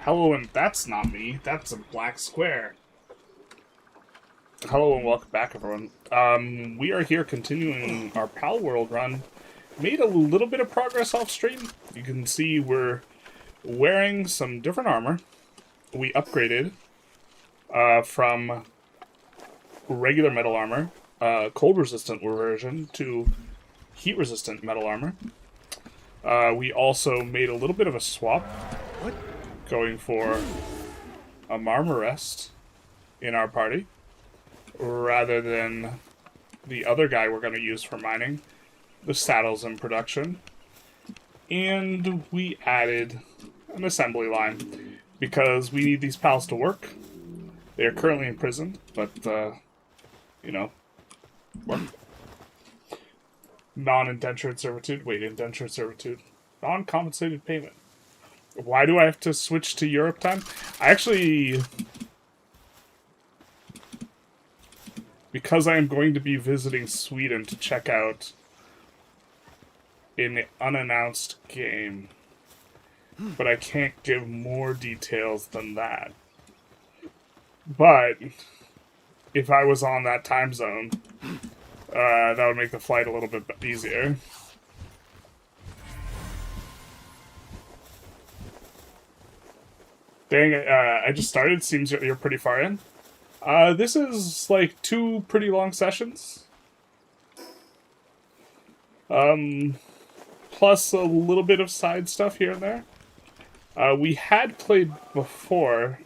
Hello, and that's not me. That's a black square. Hello, and welcome back, everyone. We are here continuing our Palworld run. Made a little bit of progress off stream. You can see we're wearing some different armor. We upgraded from regular metal armor, cold-resistant version, to heat-resistant metal armor. We also made a little bit of a swap, going for a Marmarest in our party, rather than the other guy we're going to use for mining, the saddles in production. And we added an assembly line, because we need these pals to work. They are currently imprisoned, but, you know, work. Non-indentured servitude. Wait, indentured servitude. Non-compensated payment. Why do I have to switch to Europe time? I actually... Because I am going to be visiting Sweden to check out an unannounced game. But I can't give more details than that. But if I was on that time zone, that would make the flight a little bit easier. Dang it, I just started. Seems you're pretty far in. This is like 2 pretty long sessions. Plus a little bit of side stuff here and there. We had played before,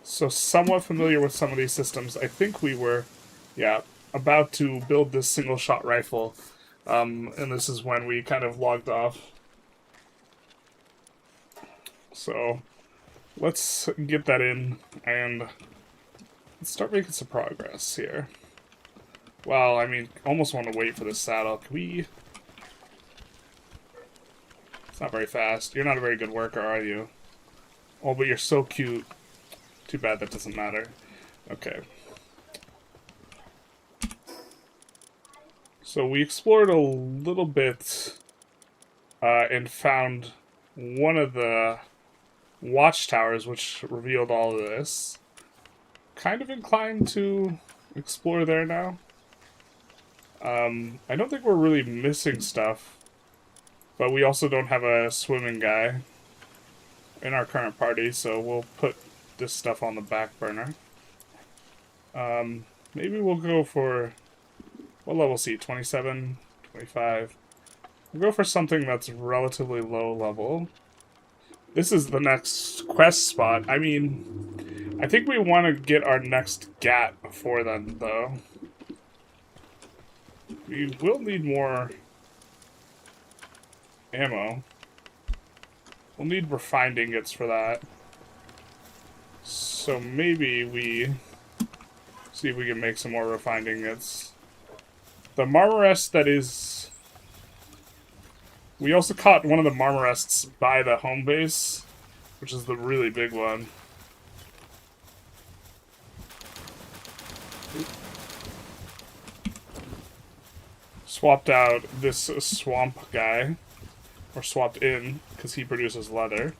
so somewhat familiar with some of these systems. I think we were, about to build this single-shot rifle, and this is when we kind of logged off. So, let's get that in, and let's start making some progress here. Well, I mean, almost want to wait for this saddle. Can we... It's not very fast. You're not a very good worker, are you? Oh, but you're so cute. Too bad that doesn't matter. Okay. So we explored a little bit and found one of the watchtowers, which revealed all of this. Kind of inclined to explore there now. I don't think we're really missing stuff, but we also don't have a swimming guy in our current party, so we'll put this stuff on the back burner. Maybe we'll go for... What level C? 27? 25? We'll go for something that's relatively low level. This is the next quest spot. I mean, I think we want to get our next GAT before then, though. We will need more ammo. We'll need refined ingots for that. So maybe we see if we can make some more refined ingots. The Marmarest that is... We also caught one of the Marmarests by the home base, which is the really big one. Swapped out this swamp guy, or swapped in, because he produces leather.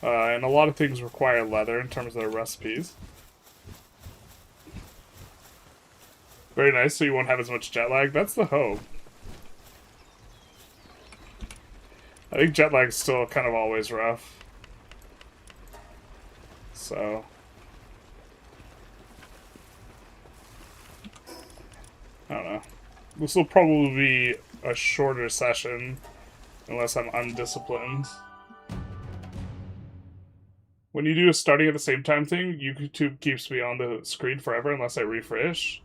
And a lot of things require leather in terms of their recipes. Very nice, so you won't have as much jet lag. That's the hope. I think jet lag is still kind of always rough. So... I don't know. This will probably be a shorter session, unless I'm undisciplined. When you do a starting at the same time thing, YouTube keeps me on the screen forever unless I refresh.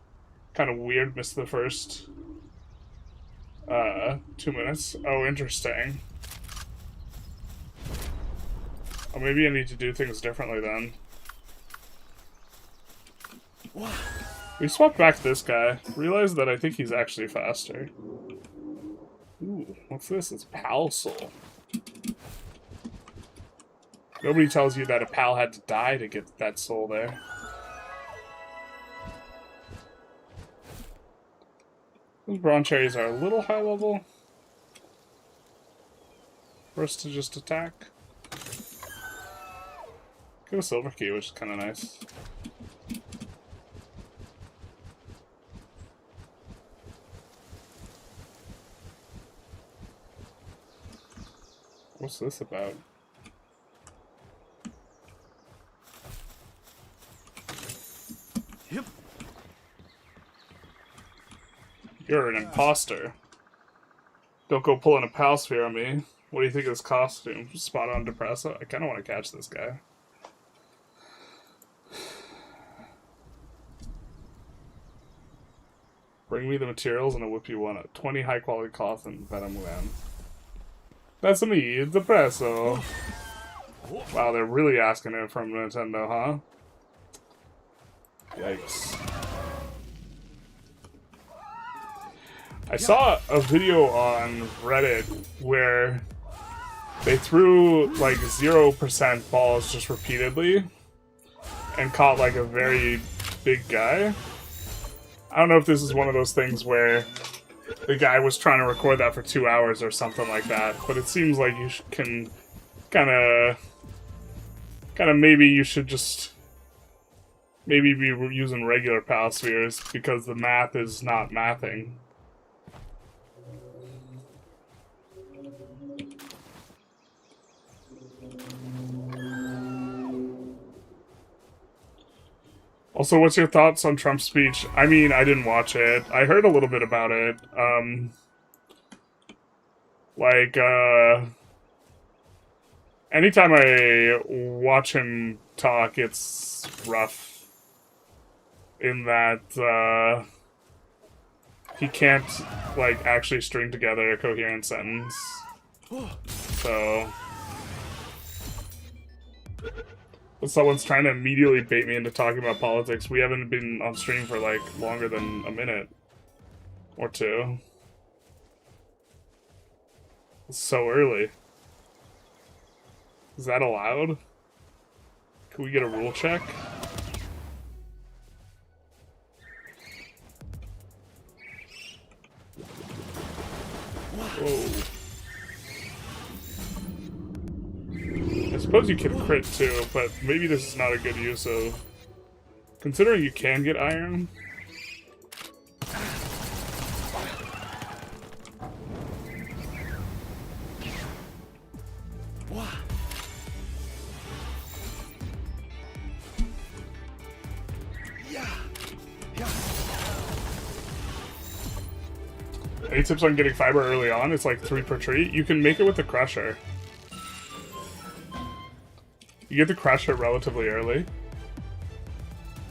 Kind of weird, missed the first 2 minutes. Oh, interesting. Oh, maybe I need to do things differently then. We swapped back to this guy. Realized that I think he's actually faster. Ooh, what's this? It's Pal Soul. Nobody tells you that a pal had to die to get that soul there. Those bronze cherries are a little high level for us to just attack. Get a silver key, which is kind of nice. What's this about? Yep. You're an imposter. Don't go pulling a pal sphere on me. What do you think of this costume? Spot on depresso? I kind of want to catch this guy. Bring me the materials and I'll whip you one up. 20 high quality cloth and venom gland. That's me, depresso. Wow, they're really asking it from Nintendo, huh? Yikes. I saw a video on Reddit where they threw like 0% balls just repeatedly and caught like a very big guy. I don't know if this is one of those things where the guy was trying to record that for 2 hours or something like that, but it seems like you can kind of maybe you should just maybe be using regular pal spheres because the math is not mathing. Also, what's your thoughts on Trump's speech? I mean, I didn't watch it. I heard a little bit about it. Anytime I watch him talk, it's rough. In that, he can't, like, actually string together a coherent sentence. So... someone's trying to immediately bait me into talking about politics. We haven't been on stream for, like, longer than a minute. Or two. It's so early. Is that allowed? Can we get a rule check? Whoa. I suppose you can crit too, but maybe this is not a good use of... Considering you can get iron... Any tips on getting fiber early on? It's like 3 per tree. You can make it with the crusher. You get the crusher relatively early.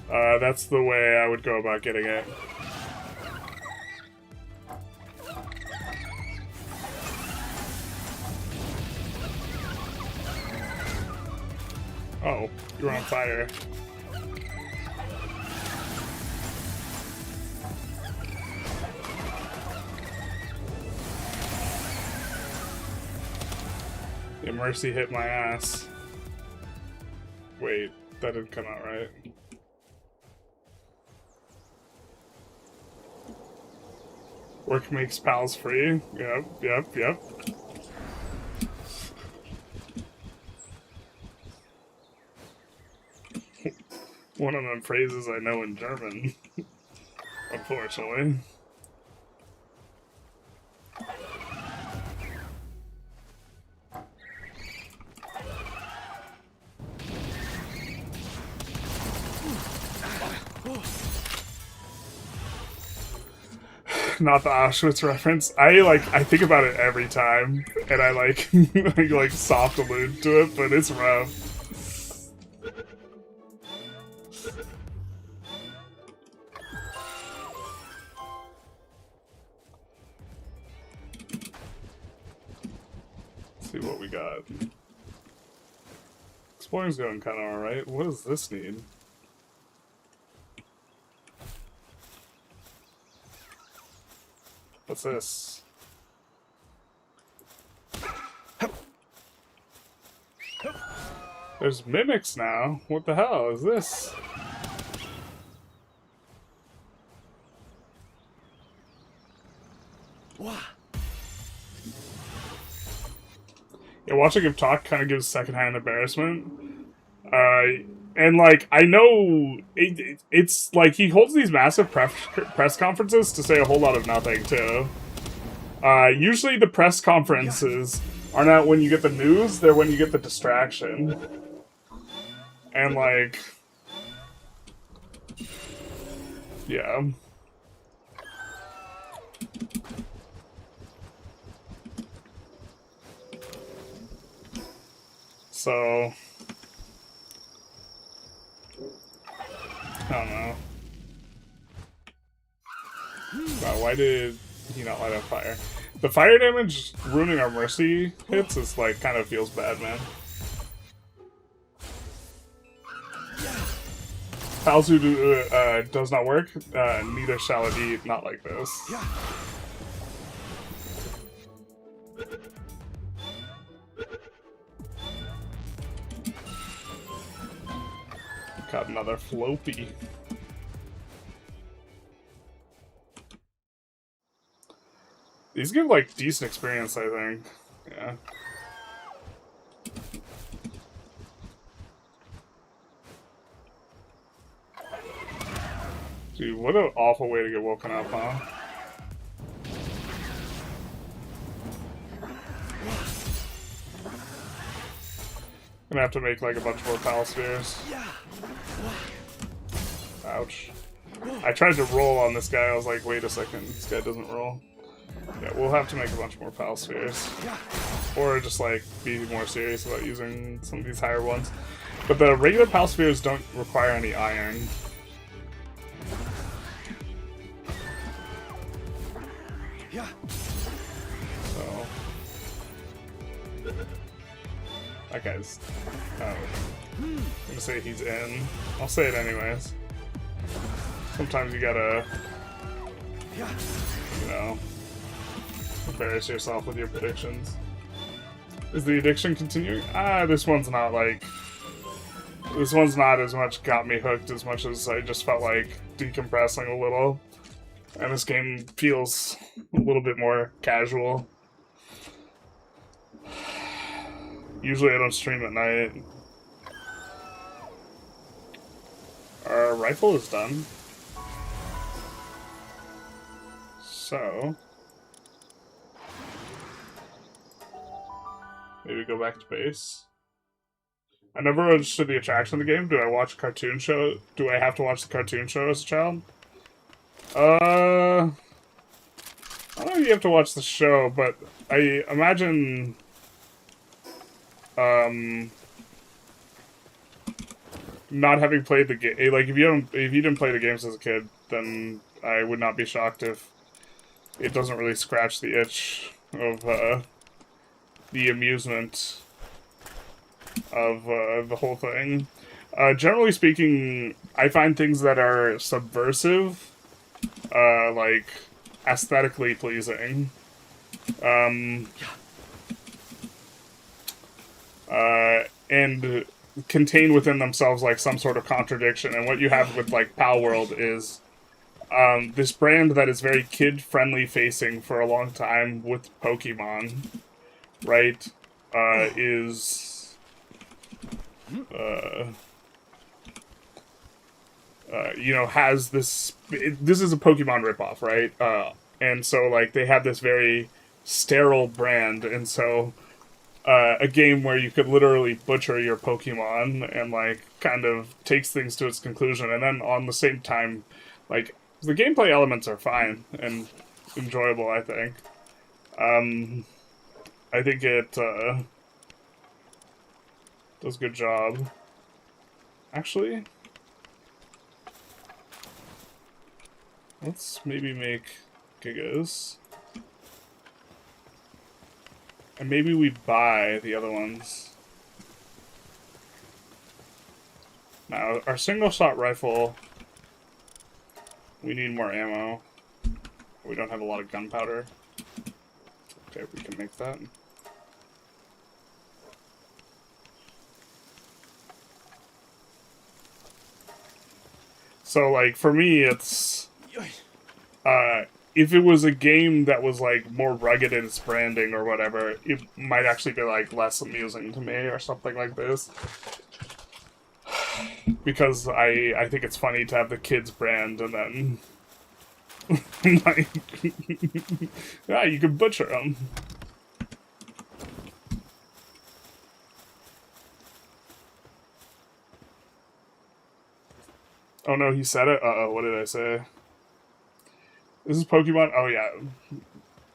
That's the way I would go about getting it. Oh, you're on fire. Yeah, Mercy hit my ass. Wait, that didn't come out right. Work makes pals free. Yep. One of them phrases I know in German. Unfortunately. Not the Auschwitz reference. I think about it every time, and I like soft allude to it, but it's rough. Let's see what we got. Exploring's going kind of alright. What does this need? What's this? There's mimics now. What the hell is this? Yeah, watching him talk kind of gives secondhand embarrassment. And like I know it's like he holds these massive press conferences to say a whole lot of nothing too. Usually the press conferences are not when you get the news; they're when you get the distraction. And like, yeah. So, I don't know. Wow, why did he not light on fire? The fire damage ruining our mercy hits is like kind of feels bad, man. Palworld does not work. Neither shall it eat. Not like this. Got another floppy. These give like decent experience, I think. Yeah. Dude, what an awful way to get woken up, huh? Gonna have to make like a bunch more pal spheres. Ouch. I tried to roll on this guy, I was like, wait a second, this guy doesn't roll. Yeah, we'll have to make a bunch more pal spheres. Or just like be more serious about using some of these higher ones. But the regular pal spheres don't require any iron. So that guy's I'm gonna say he's in. I'll say it anyways. Sometimes you gotta, you know, embarrass yourself with your predictions. Is the addiction continuing? This one's not like... This one's not as much got me hooked as much as I just felt like decompressing a little. And this game feels a little bit more casual. Usually I don't stream at night. Our rifle is done. So... maybe go back to base. I never understood the attraction of the game. Do I watch a cartoon show? Do I have to watch the cartoon show as a child? I don't know if you have to watch the show, but I imagine... not having played the game, like if you didn't play the games as a kid, then I would not be shocked if it doesn't really scratch the itch of the amusement of the whole thing. Generally speaking, I find things that are subversive, like aesthetically pleasing, and contain within themselves like some sort of contradiction. And what you have with like Palworld is this brand that is very kid-friendly facing for a long time with Pokemon, right? You know, has this... this is a Pokemon ripoff, right? And so, like, they have this very sterile brand, and so a game where you could literally butcher your Pokemon and, like, kind of takes things to its conclusion, and then on the same time, like, the gameplay elements are fine and enjoyable, I think. I think it does a good job. Actually, let's maybe make Gigas. And maybe we buy the other ones. Now, our single-shot rifle, we need more ammo. We don't have a lot of gunpowder. Okay, we can make that. So, like, for me, it's... if it was a game that was, like, more rugged in its branding or whatever, it might actually be, like, less amusing to me or something like this. because I think it's funny to have the kids brand and then like yeah, you can butcher them. Oh no, he said it. What did I say? This is Pokemon. Oh yeah,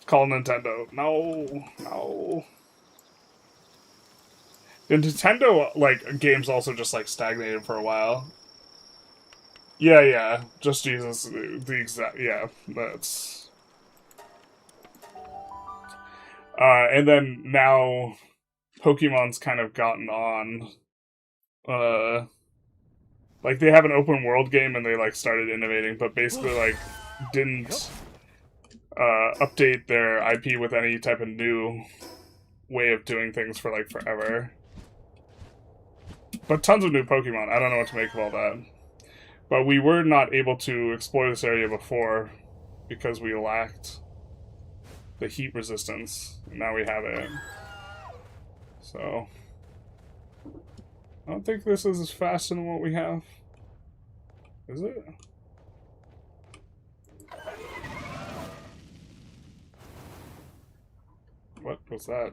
call Nintendo. No, no. The Nintendo like games also just like stagnated for a while. Yeah, yeah. Just Jesus. The exact. Yeah, that's. And then now, Pokemon's kind of gotten on. Like they have an open world game and they like started innovating, but basically like didn't update their IP with any type of new way of doing things for like forever. But tons of new Pokemon. I don't know what to make of all that. But we were not able to explore this area before because we lacked the heat resistance. Now we have it. So I don't think this is as fast than what we have. Is it? What was that?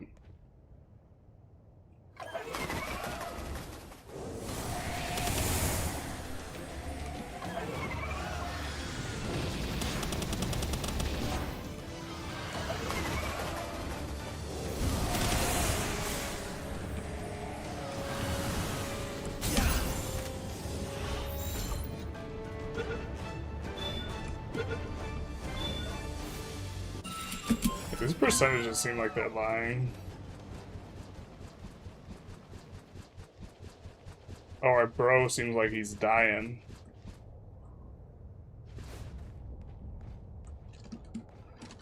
These percentages seem like they're lying. Oh, our bro seems like he's dying.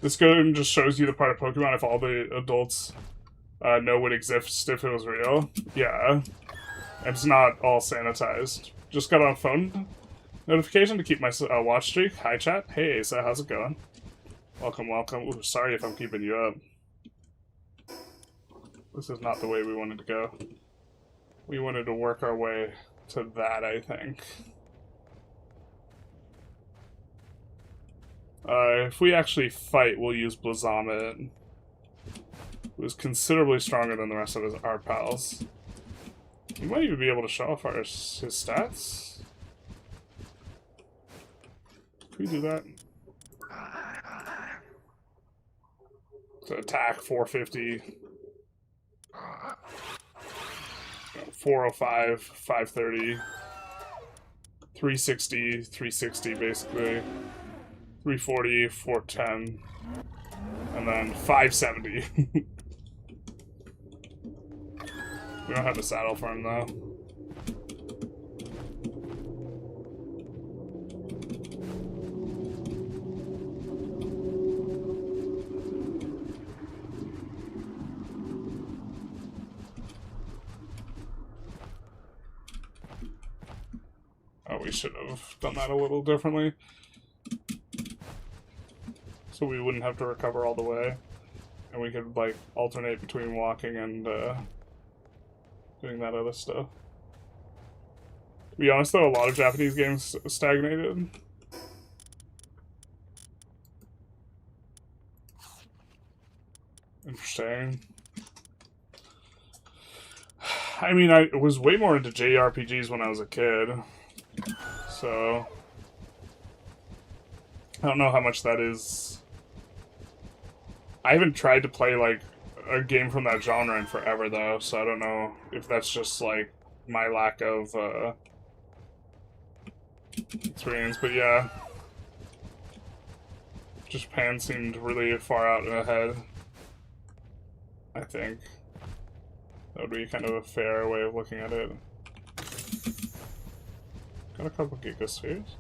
This game just shows you the part of Pokemon if all the adults know what exists if it was real. Yeah. It's not all sanitized. Just got on phone notification to keep my watch streak. Hi, chat. Hey, Asa, how's it going? Welcome, welcome. Ooh, sorry if I'm keeping you up. This is not the way we wanted to go. We wanted to work our way to that, I think. If we actually fight, we'll use Blazomit, who is considerably stronger than the rest of our pals. We might even be able to show off his stats. Can we do that? To attack 450, 405, 530, 360, 360 basically, 340, 410, and then 570. We don't have a saddle for him though. We should have done that a little differently. So we wouldn't have to recover all the way. And we could, like, alternate between walking and, doing that other stuff. To be honest, though, a lot of Japanese games stagnated. Interesting. I mean, I was way more into JRPGs when I was a kid. So I don't know how much that is. I haven't tried to play like a game from that genre in forever though, so I don't know if that's just like my lack of experience, but yeah. Japan seemed really far out and ahead. I think that would be kind of a fair way of looking at it. Got a couple Gigaspheres.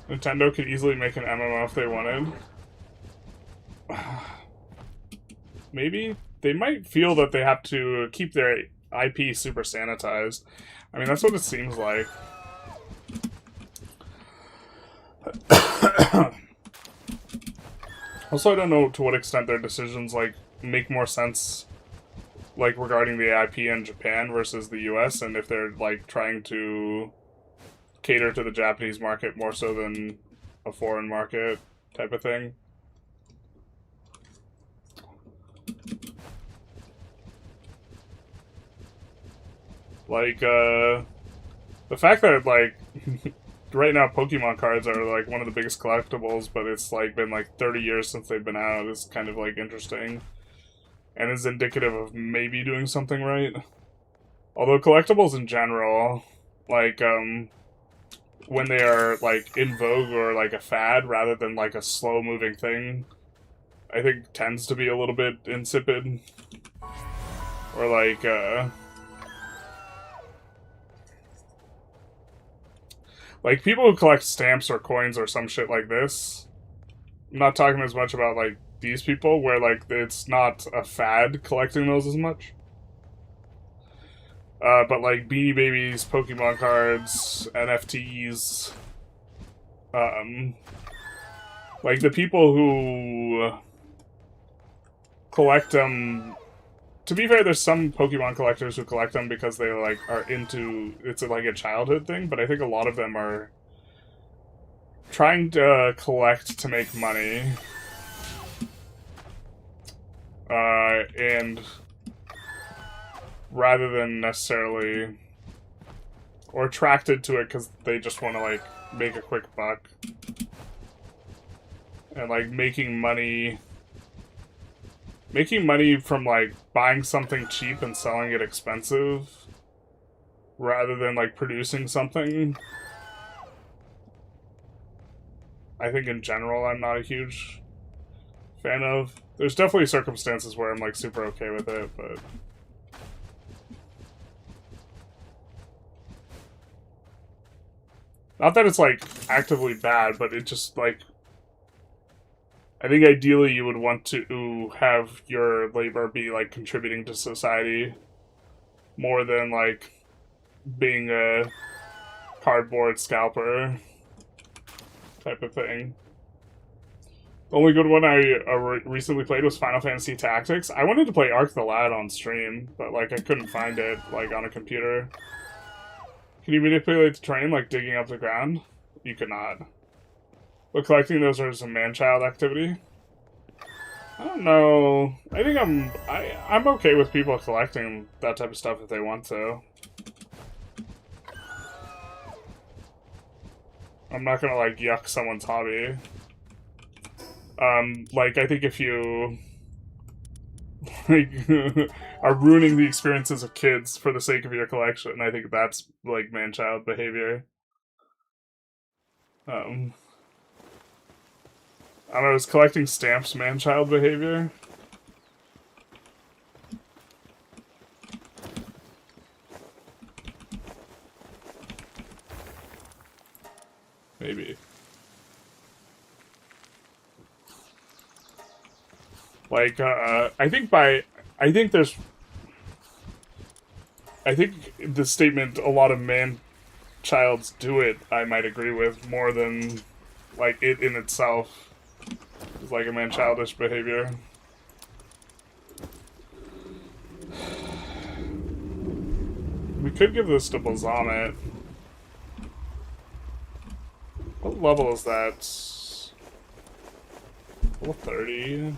Nintendo could easily make an MMO if they wanted. Maybe? They might feel that they have to keep their IP super sanitized. I mean, that's what it seems like. Also, I don't know to what extent their decisions, like, make more sense like regarding the IP in Japan versus the US, and if they're like trying to cater to the Japanese market more so than a foreign market type of thing. Like, the fact that, like, right now Pokemon cards are, like, one of the biggest collectibles, but it's, like, been, like, 30 years since they've been out is kind of, like, interesting. And is indicative of maybe doing something right. Although collectibles in general, like, when they are, like, in vogue or, like, a fad rather than, like, a slow-moving thing, I think tends to be a little bit insipid. Or, like, people who collect stamps or coins or some shit like this, I'm not talking as much about, like, these people, where, like, it's not a fad collecting those as much. But, like, Beanie Babies, Pokemon cards, NFTs, like, the people who collect them... To be fair, there's some Pokemon collectors who collect them because they, like, are into... It's, like, a childhood thing, but I think a lot of them are trying to collect to make money. And rather than necessarily... Or attracted to it because they just want to, like, make a quick buck. And, like, making money from, like, buying something cheap and selling it expensive rather than, like, producing something. I think in general I'm not a huge fan of. There's definitely circumstances where I'm, like, super okay with it, but... Not that it's, like, actively bad, but it just, like... I think ideally you would want to have your labor be, like, contributing to society more than, like, being a cardboard scalper type of thing. The only good one I recently played was Final Fantasy Tactics. I wanted to play Arc the Lad on stream, but, like, I couldn't find it, like, on a computer. Can you manipulate the terrain, like digging up the ground? You could not. But collecting those are some man-child activity? I don't know. I think I'm okay with people collecting that type of stuff if they want to. I'm not gonna, like, yuck someone's hobby. Like, I think if you, like, are ruining the experiences of kids for the sake of your collection, I think that's, like, man-child behavior. I don't know, is collecting stamps man-child behavior? Maybe. Like, I think the statement, a lot of man-childs do it, I might agree with, more than, like, it in itself is, like, a man-childish behavior. We could give this to Bazamet. What level is that? Level 30?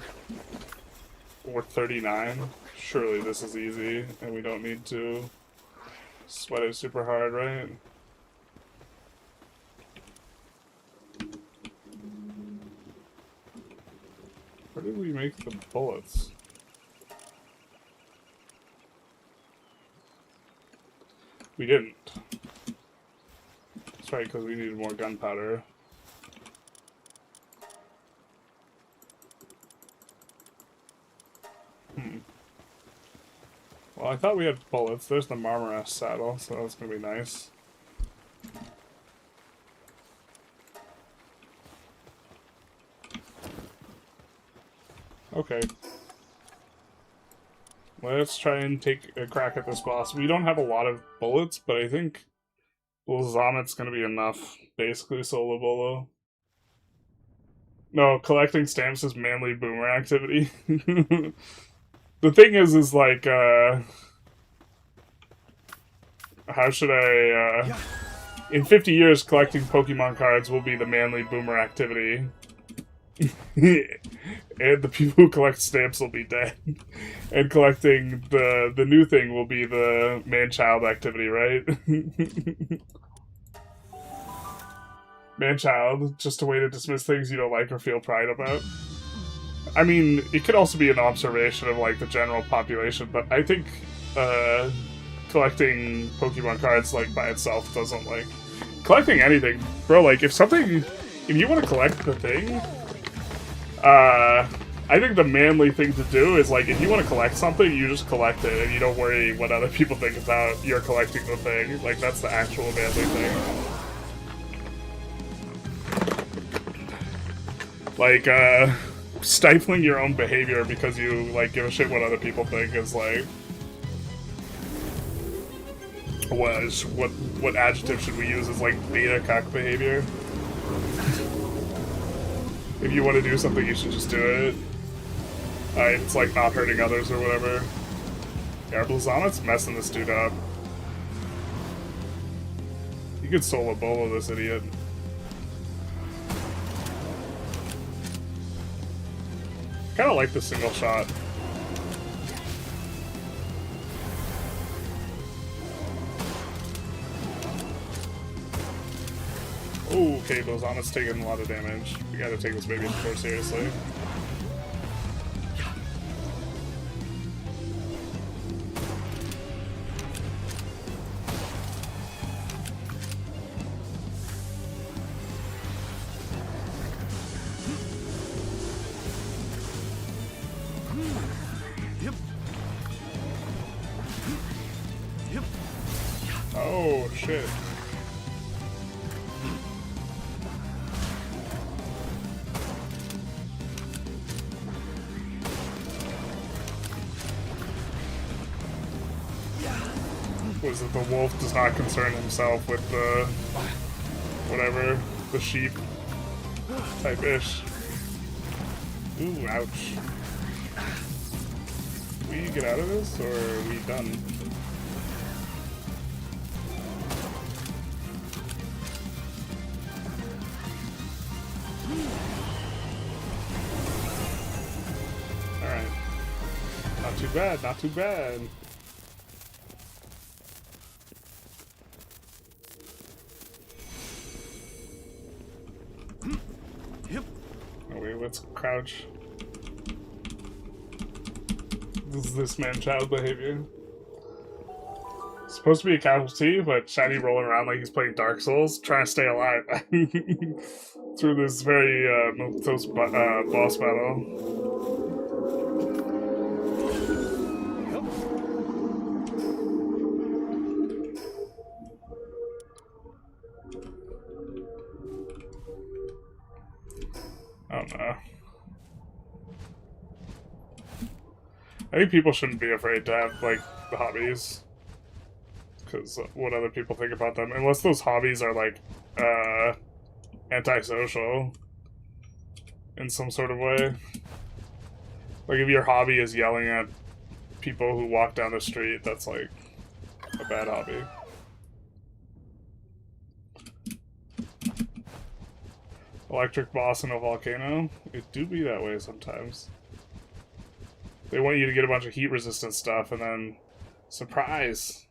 Or 39? Surely this is easy, and we don't need to sweat it super hard, right? Where did we make the bullets? We didn't. That's right, because we needed more gunpowder. Well, I thought we had bullets. There's the Marmorass saddle, so that's gonna be nice. Okay. Let's try and take a crack at this boss. We don't have a lot of bullets, but I think Zamet's gonna be enough. Basically solo bolo. No, collecting stamps is manly boomer activity. The thing is like, how should I, in 50 years, collecting Pokemon cards will be the manly boomer activity. And the people who collect stamps will be dead. And collecting the new thing will be the man-child activity, right? Man-child, just a way to dismiss things you don't like or feel pride about. I mean, it could also be an observation of, like, the general population, but I think, collecting Pokemon cards, like, by itself doesn't, like... Collecting anything, bro, like, if you want to collect the thing, I think the manly thing to do is, like, if you want to collect something, you just collect it, and you don't worry what other people think about you're collecting the thing. Like, that's the actual manly thing. Like, stifling your own behavior because you, like, give a shit what other people think is, like... What adjective should we use as, like, beta cuck behavior? If you want to do something, you should just do it. It's like not hurting others or whatever. Yeah, Blazonet's messing this dude up. You could solo bolo this idiot. Kinda like the single shot. Ooh, okay, Blazonet's taking a lot of damage. We gotta take this baby more seriously. Oh, shit. Was it the wolf does not concern himself with the... whatever, the sheep type ish. Ooh, ouch. We get out of this, or are we done? Alright. Not too bad, not too bad. Oh wait, let's crouch. This is this man-child behavior. Supposed to be a casualty, but Shiny rolling around like he's playing Dark Souls, trying to stay alive through this very Milquetoast boss battle. I don't know. I think people shouldn't be afraid to have, like, the hobbies. Because what other people think about them. Unless those hobbies are, like, antisocial. In some sort of way. Like, if your hobby is yelling at people who walk down the street, that's, like, a bad hobby. Electric boss in a volcano? It do be that way sometimes. They want you to get a bunch of heat resistant stuff and then... surprise!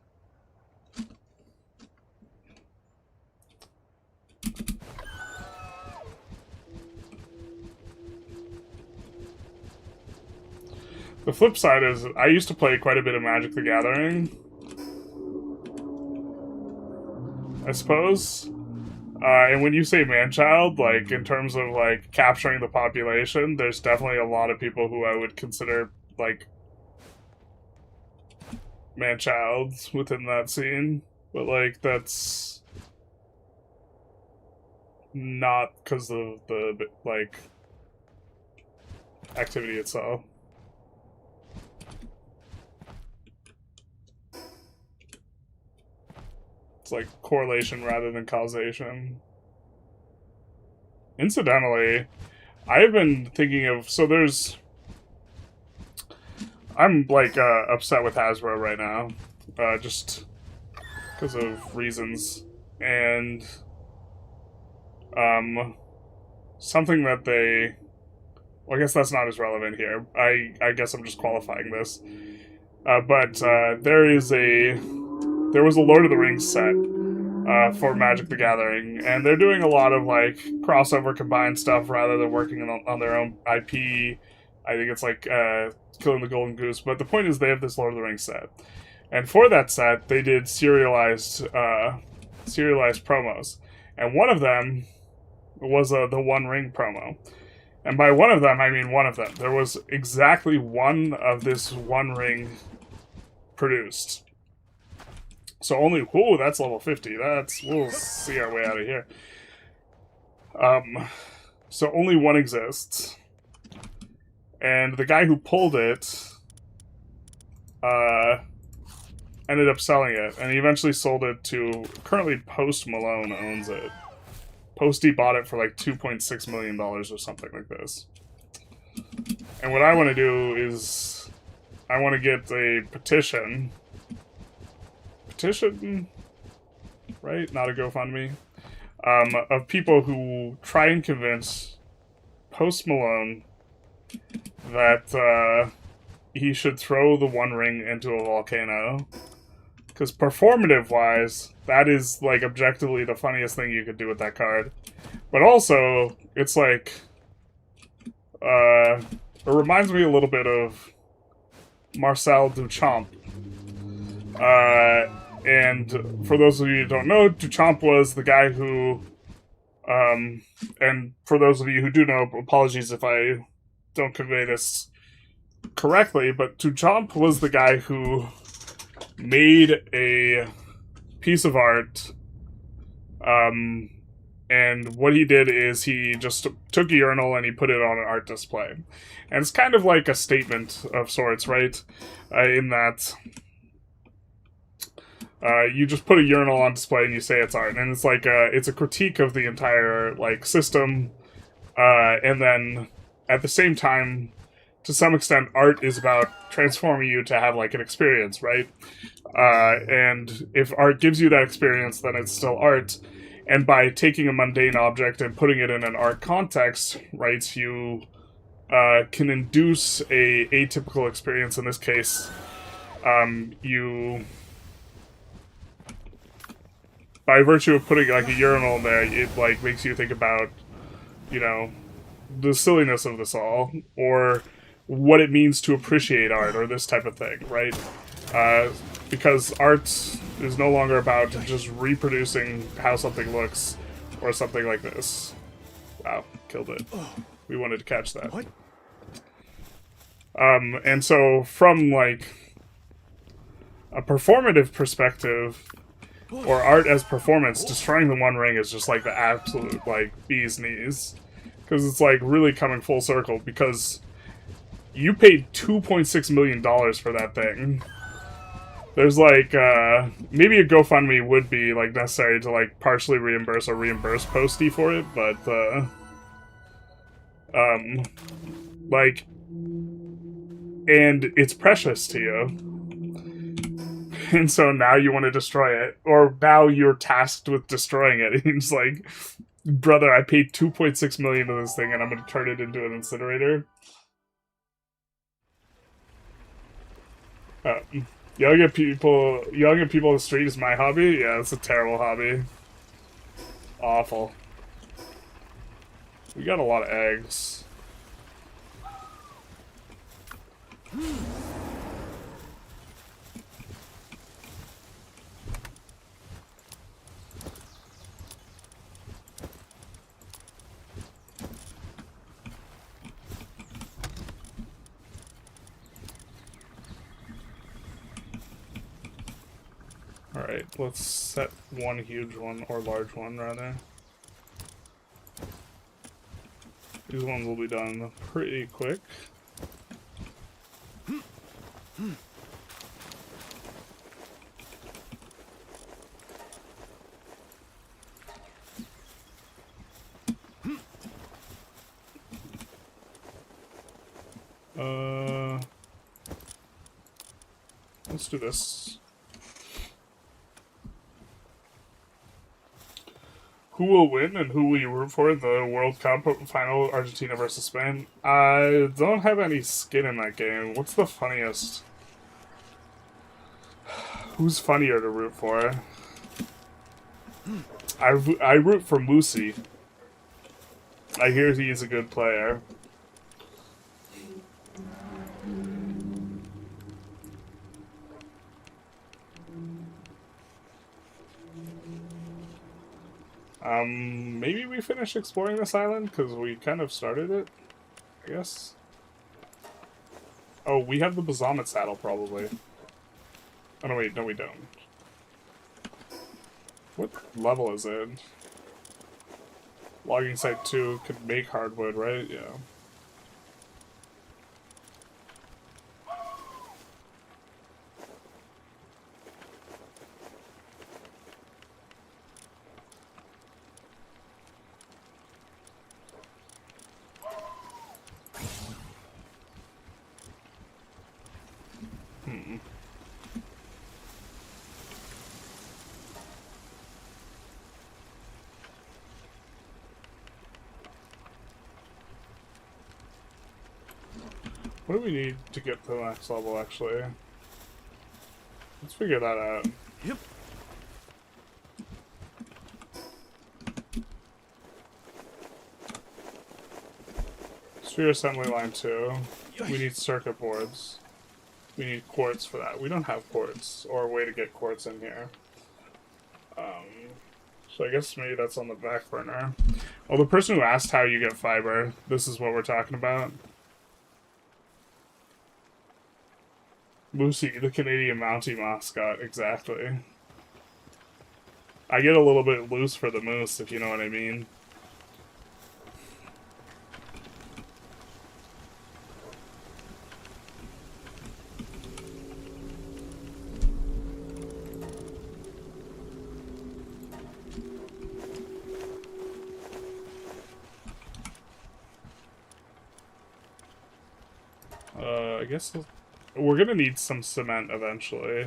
The flip side is, I used to play quite a bit of Magic the Gathering. I suppose. And when you say man-child, like, in terms of, like, capturing the population, there's definitely a lot of people who I would consider, like, man-childs within that scene. But, like, that's not because of the, like, activity itself. It's like correlation rather than causation. Incidentally, I've been thinking of... So there's... I'm like upset with Hasbro right now, just because of reasons, and something that they. Well, I guess that's not as relevant here. I guess I'm just qualifying this, but there was a Lord of the Rings set for Magic the Gathering, and they're doing a lot of like crossover combined stuff rather than working on their own IP. I think it's like Killing the Golden Goose, but the point is they have this Lord of the Rings set, and for that set they did serialized promos, and one of them was the One Ring promo. And by one of them, I mean one of them. There was exactly one of this One Ring produced. So only, whoa, that's level 50. We'll see our way out of here. So only one exists. And the guy who pulled it, ended up selling it. And he eventually sold it to, currently Post Malone owns it. Posty bought it for like $2.6 million or something like this. And what I want to do is, I want to get a petition, right? Not a GoFundMe, of people who try and convince Post Malone that he should throw the One Ring into a volcano. Because performative-wise, that is, like, objectively the funniest thing you could do with that card. But also, it's like, it reminds me a little bit of Marcel Duchamp. And for those of you who don't know, Duchamp was the guy who, and for those of you who do know, apologies if I don't convey this correctly, but Duchamp was the guy who made a piece of art, and what he did is he just took a urinal and he put it on an art display. And it's kind of like a statement of sorts, right? In that you just put a urinal on display and you say it's art. And it's like it's a critique of the entire like system, and then at the same time, to some extent, art is about transforming you to have, like, an experience, right? And if art gives you that experience, then it's still art. And by taking a mundane object and putting it in an art context, right, you can induce a atypical experience. In this case, you... by virtue of putting, like, a urinal in there, it, like, makes you think about, you know, the silliness of this all, or what it means to appreciate art, or this type of thing, right? Because art is no longer about just reproducing how something looks, or something like this. Wow, killed it. We wanted to catch that. What? And so, from, like, a performative perspective, or art as performance, destroying the One Ring is just, like, the absolute, like, bee's knees. Because it's, like, really coming full circle, because you paid $2.6 million for that thing. There's, like, maybe a GoFundMe would be, like, necessary to, like, partially reimburse or reimburse Posty for it, but, like, and it's precious to you. And so now you want to destroy it, or now you're tasked with destroying it. And it's like, brother, I paid $2.6 million to this thing, and I'm going to turn it into an incinerator. Yelling at people on the street is my hobby? Yeah, it's a terrible hobby. Awful. We got a lot of eggs. Alright, let's set one huge one, or large one, rather. These ones will be done pretty quick. Let's do this. Who will win and who will you root for in the World Cup final, Argentina versus Spain? I don't have any skin in that game. What's the funniest? Who's funnier to root for? I root for Musi. I hear he's a good player. Maybe we finish exploring this island, because we kind of started it, I guess. Oh, we have the Bazamet saddle, probably. Oh, no, wait, no, we don't. What level is it? Logging site 2 could make hardwood, right? Yeah. What do we need to get to the next level, actually? Let's figure that out. Yep. Sphere assembly line 2. We need circuit boards. We need quartz for that. We don't have quartz, or a way to get quartz in here. So I guess maybe that's on the back burner. Well, the person who asked how you get fiber, this is what we're talking about. Moosey, the Canadian Mountie mascot, exactly. I get a little bit loose for the moose, if you know what I mean. I guess we're gonna need some cement eventually.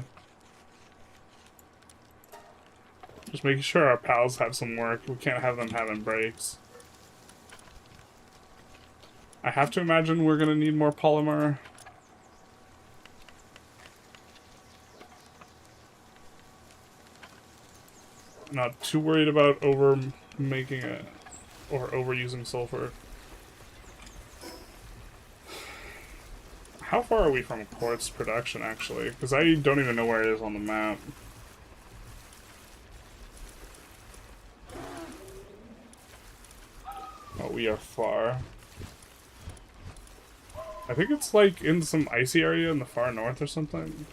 Just making sure our pals have some work. We can't have them having breaks. I have to imagine we're gonna need more polymer. Not too worried about over making it or overusing sulfur. How far are we from quartz production, actually? Because I don't even know where it is on the map. Oh, we are far. I think it's like in some icy area in the far north or something.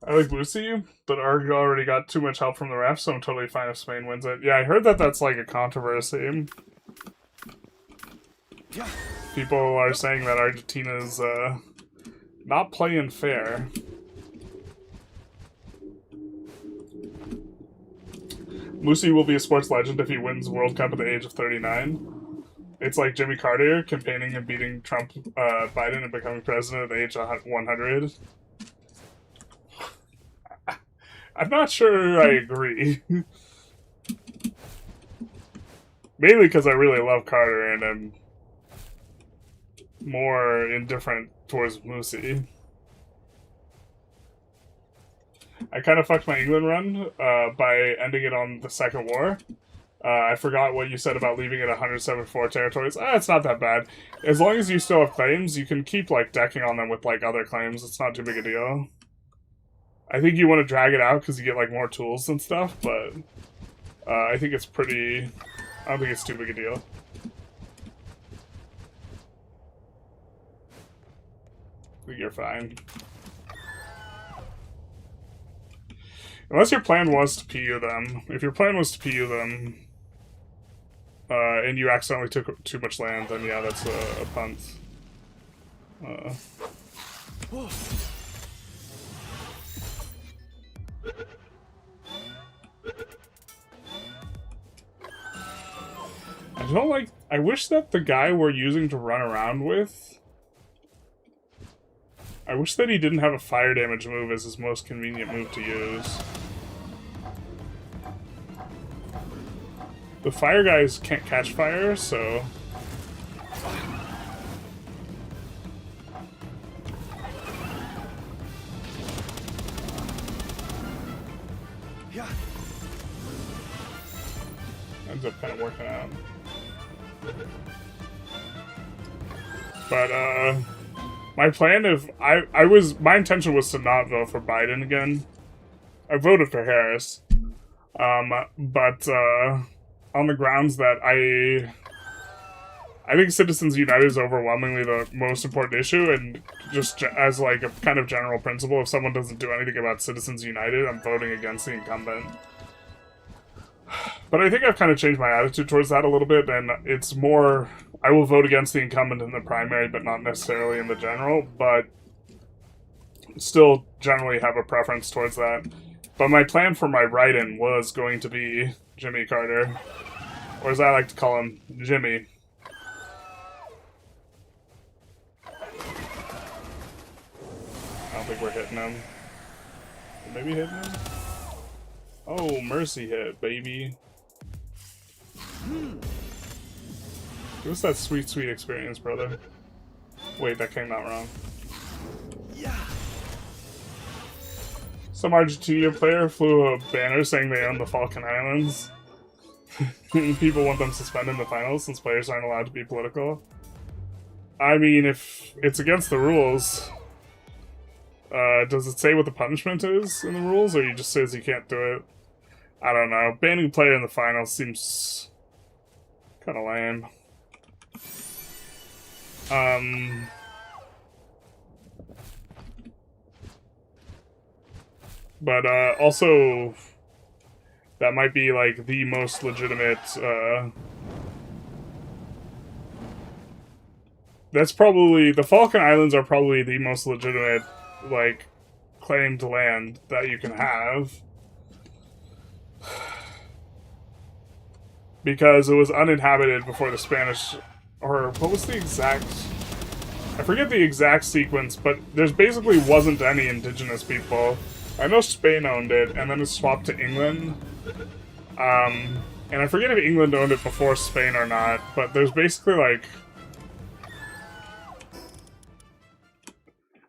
I like Lucy, but Arg already got too much help from the refs, so I'm totally fine if Spain wins it. Yeah, I heard that that's like a controversy. People are saying that Argentina's not playing fair. Lucy will be a sports legend if he wins World Cup at the age of 39. It's like Jimmy Carter campaigning and beating Trump, Biden, and becoming president at the age of 100. I'm not sure I agree. Mainly because I really love Carter and I'm more indifferent towards Moosey. I kind of fucked my England run by ending it on the Second War. I forgot what you said about leaving it 174 territories. It's not that bad. As long as you still have claims, you can keep like decking on them with like other claims. It's not too big a deal. I think you want to drag it out because you get like more tools and stuff, but I think it's pretty... I don't think it's too big a deal. I think you're fine. Unless your plan was to PU them. If your plan was to PU them, and you accidentally took too much land, then yeah, that's a punt. I don't like... I wish that the guy we're using to run around with... I wish that he didn't have a fire damage move as his most convenient move to use. The fire guys can't catch fire, so... ends up kind of working out. But, my plan if my intention was to not vote for Biden again. I voted for Harris. But, on the grounds that I think Citizens United is overwhelmingly the most important issue, and just as like a kind of general principle, if someone doesn't do anything about Citizens United, I'm voting against the incumbent. But I think I've kind of changed my attitude towards that a little bit, and it's more, I will vote against the incumbent in the primary, but not necessarily in the general, but still generally have a preference towards that. But my plan for my write-in was going to be Jimmy Carter, or as I like to call him, Jimmy. I don't think we're hitting him. Maybe hitting him? Oh, mercy hit, baby. Give us that sweet, sweet experience, brother. Wait, that came out wrong. Yeah. Some Argentina player flew a banner saying they own the Falkland Islands. People want them suspended in the finals since players aren't allowed to be political. I mean, if it's against the rules, does it say what the punishment is in the rules, or you just says you can't do it? I don't know. Banning a player in the finals seems kind of lame. But also, that might be like the most legitimate. That's probably the Falkland Islands are probably the most legitimate like claim to land that you can have. Because it was uninhabited before the Spanish, or what was the exact, I forget the exact sequence, but there's basically wasn't any indigenous people. I know Spain owned it, and then it swapped to England. And I forget if England owned it before Spain or not, but there's basically like,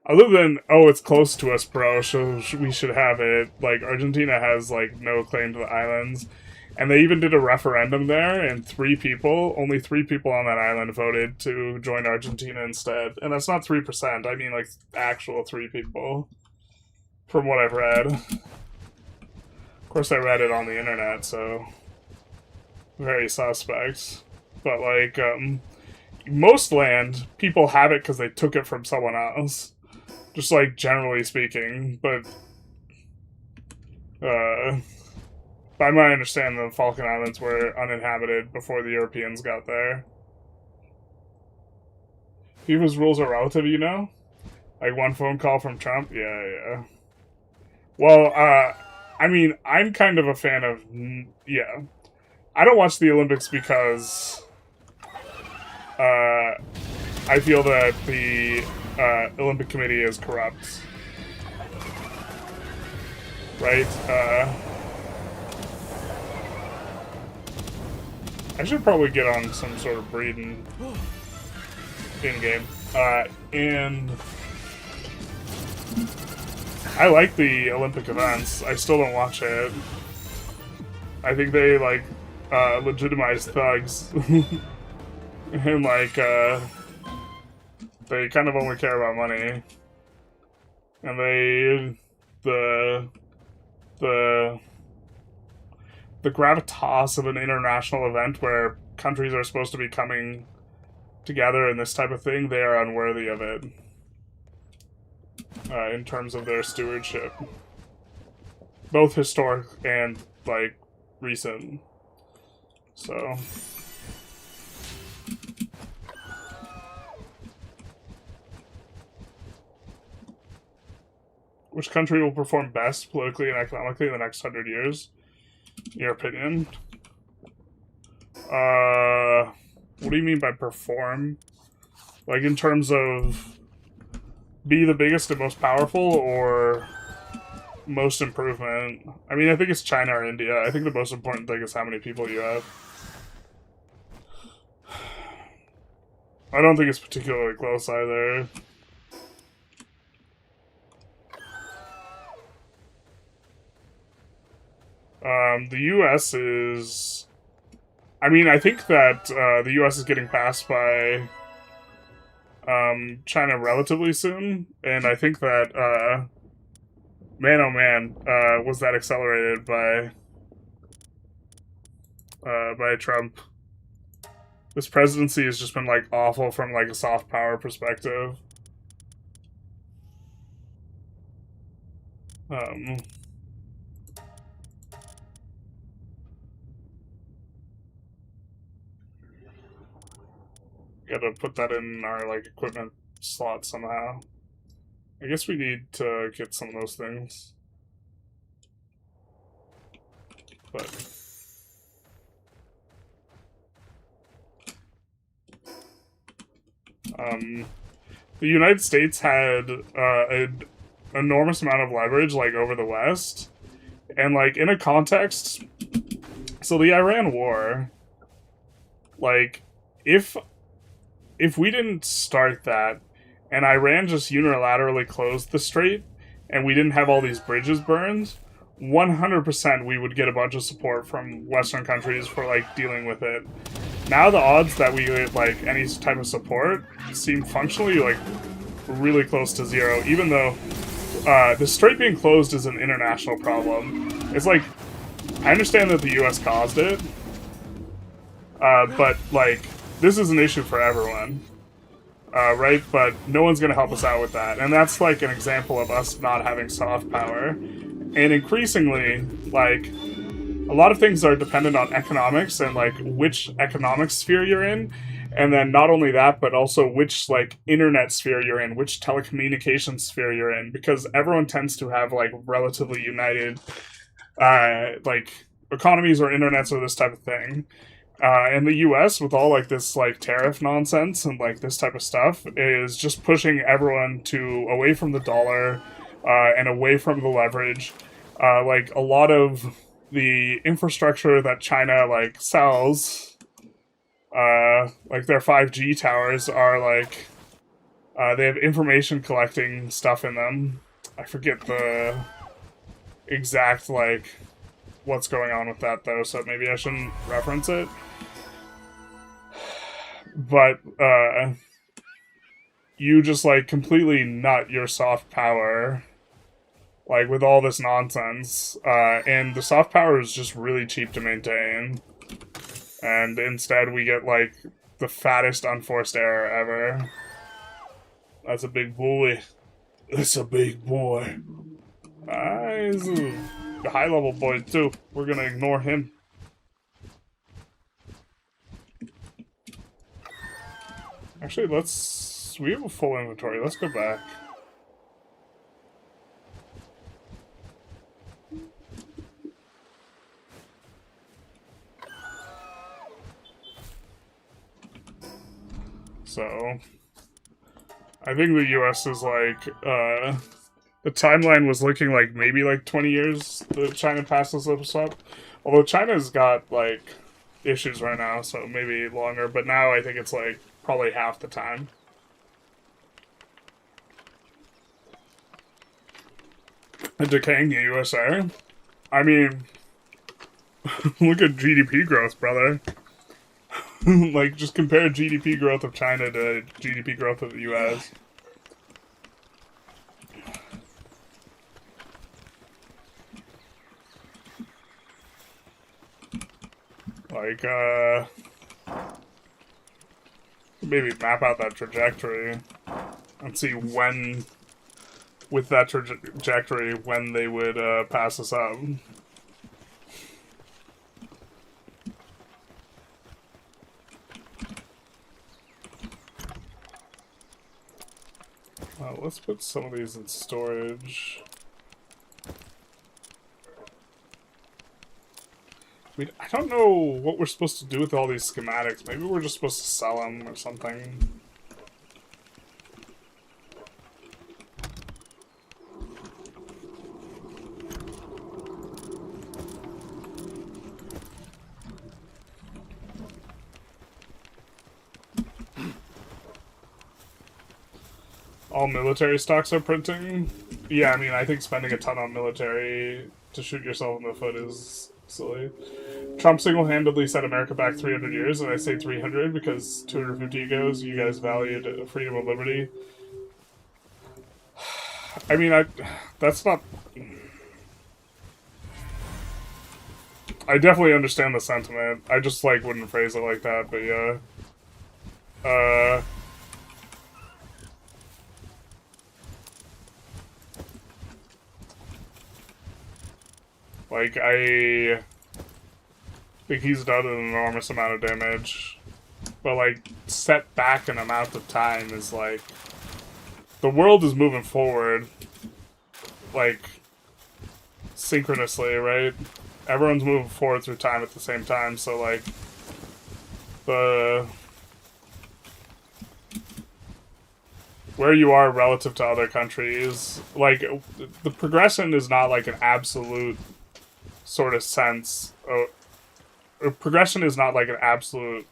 other than, oh, it's close to us, bro, so we should have it, like, Argentina has, like, no claim to the islands. And they even did a referendum there, and only 3 people on that island voted to join Argentina instead. And that's not 3%, I mean, like, actual 3 people, from what I've read. Of course, I read it on the internet, so very suspect. But, like, most land, people have it because they took it from someone else. Just, like, generally speaking, but, by my understanding, the Falkland Islands were uninhabited before the Europeans got there. FIFA's rules are relative, you know? Like, one phone call from Trump? Yeah. Well, I mean, I'm kind of a fan of, yeah. I don't watch the Olympics because, I feel that the Olympic Committee is corrupt. Right? I should probably get on some sort of breeding in-game. And I like the Olympic events. I still don't watch it. I think they, like, legitimize thugs. And, like, they kind of only care about money. And the gravitas of an international event where countries are supposed to be coming together in this type of thing, they are unworthy of it. In terms of their stewardship. both historic and, like, recent. So... Which country will perform best politically and economically in the next 100 years? In your opinion? What do you mean by perform? Like, in terms of be the biggest and most powerful, or most improvement? I mean, I think it's China or India. I think the most important thing is how many people you have. I don't think it's particularly close either. The U.S. is... I mean, I think that the U.S. is getting passed by China relatively soon, and I think that, man oh man, was that accelerated by Trump. This presidency has just been, like, awful from, like, a soft power perspective. Gotta put that in our, like, equipment slot somehow. I guess we need to get some of those things. But... the United States had an enormous amount of leverage, like, over the West. And, like, in a context... So the Iran War... Like, if we didn't start that, and Iran just unilaterally closed the strait, and we didn't have all these bridges burned, 100% we would get a bunch of support from Western countries for, like, dealing with it. Now the odds that we get, like, any type of support seem functionally, like, really close to zero, even though the strait being closed is an international problem. It's like, I understand that the US caused it, but, like, this is an issue for everyone, right? But no one's going to help us out with that. And that's, like, an example of us not having soft power. And increasingly, like, a lot of things are dependent on economics and, like, which economic sphere you're in. And then not only that, but also which, like, internet sphere you're in, which telecommunications sphere you're in. Because everyone tends to have, like, relatively united, like, economies or internets or this type of thing. And the U.S., with all, like, this, like, tariff nonsense and, like, this type of stuff, is just pushing everyone to away from the dollar and away from the leverage. Like, a lot of the infrastructure that China, like, sells, like, their 5G towers are, like, they have information collecting stuff in them. I forget the exact, like, what's going on with that, though, so maybe I shouldn't reference it. But, you just, like, completely nut your soft power, like, with all this nonsense, and the soft power is just really cheap to maintain, and instead we get, like, the fattest unforced error ever. That's a big boy. That's a big boy. He's a high-level boy, too. We're gonna ignore him. Actually, we have a full inventory. Let's go back. So, I think the US is like, the timeline was looking like maybe like 20 years that China passes us up. Although China's got, like, issues right now, so maybe longer. But now I think it's like probably half the time. A decaying USA? I mean, look at GDP growth, brother. Like, just compare GDP growth of China to GDP growth of the US. Like, maybe map out that trajectory and see when with that trajectory when they would pass us up. Let's put some of these in storage. I mean, I don't know what we're supposed to do with all these schematics. Maybe we're just supposed to sell them or something. All military stocks are printing? Yeah, I mean, I think spending a ton on military to shoot yourself in the foot is silly. Trump single-handedly set America back 300 years, and I say 300 because 250 ago, you guys valued freedom and liberty. I mean, that's not... I definitely understand the sentiment. I just, like, wouldn't phrase it like that, but yeah. Like, I think he's done an enormous amount of damage. But, like, set back an amount of time is, like... The world is moving forward. Like, synchronously, right? Everyone's moving forward through time at the same time, so, like... Where you are relative to other countries, like, the progression is not, like, an absolute... sort of sense. Progression is not like an absolute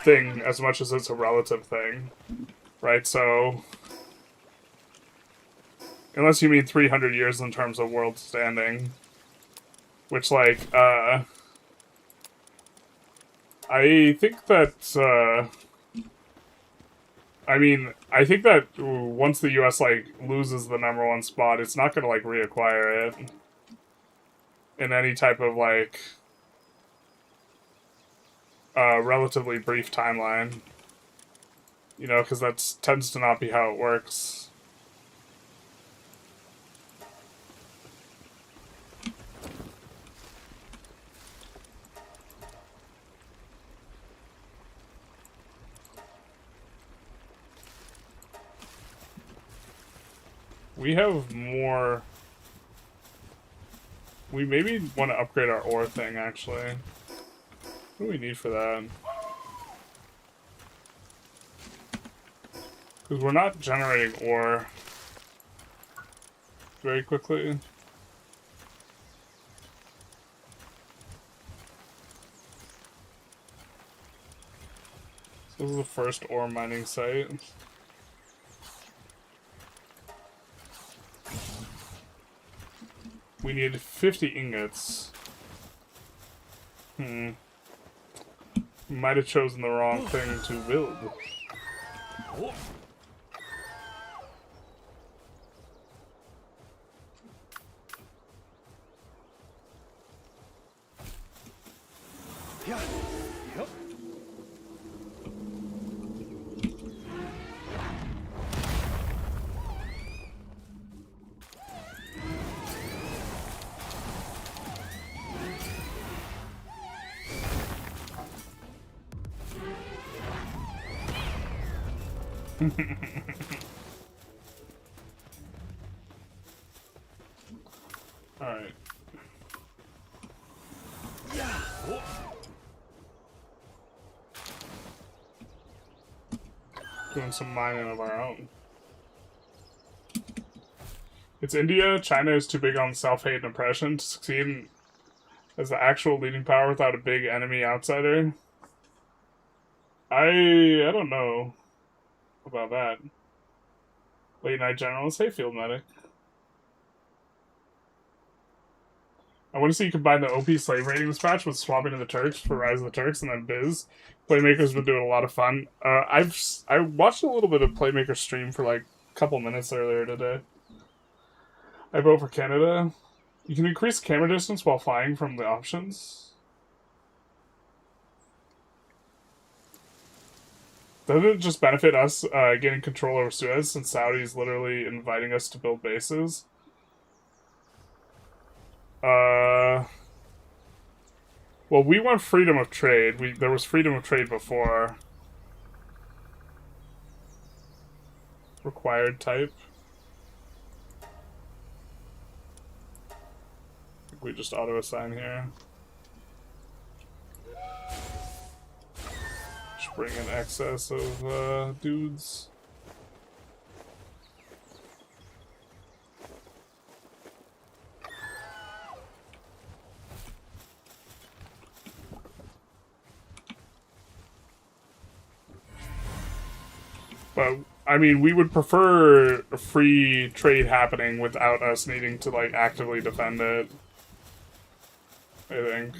thing as much as it's a relative thing, right? So, unless you mean 300 years in terms of world standing, which, like, I think that, I mean, I think that once the US, like, loses the #1 spot, it's not gonna, like, reacquire it in any type of, like, relatively brief timeline. You know, because that tends to not be how it works. We have more... We maybe want to upgrade our ore thing, actually. What do we need for that? Because we're not generating ore very quickly. So this is the first ore mining site. We need 50 ingots. Might have chosen the wrong thing to build. Yeah. Yep. Alright. Yeah. Doing some mining of our own. It's India. China is too big on self-hate and oppression to succeed as the actual leading power without a big enemy outsider. I don't know about that. Late Night General is Hayfield Medic. I want to see you combine the OP slave raiding dispatch with swapping to the Turks for Rise of the Turks and then Biz. Playmaker's been doing a lot of fun. I watched a little bit of Playmaker stream for like a couple minutes earlier today. I vote for Canada. You can increase camera distance while flying from the options. Doesn't it just benefit us getting control over Suez since Saudi's literally inviting us to build bases? Well, we want freedom of trade. There was freedom of trade before. Required type. I think we just auto-assign here. Just bring in excess of dudes. But, I mean, we would prefer free trade happening without us needing to, like, actively defend it. I think.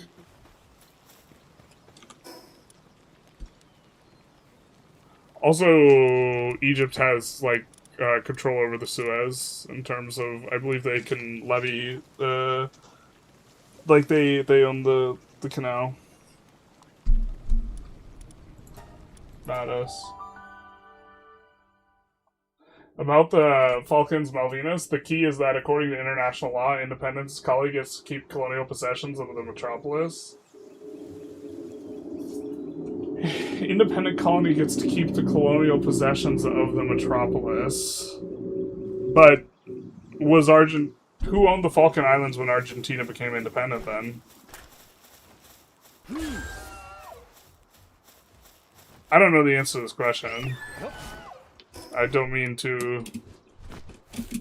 Also, Egypt has, like, control over the Suez in terms of, I believe they can levy, like, they own the canal. Not us. About the Falklands Malvinas, the key is that according to international law, independence colony gets to keep colonial possessions of the metropolis. Independent colony gets to keep the colonial possessions of the metropolis. But was who owned the Falkland Islands when Argentina became independent then? I don't know the answer to this question. I don't mean to...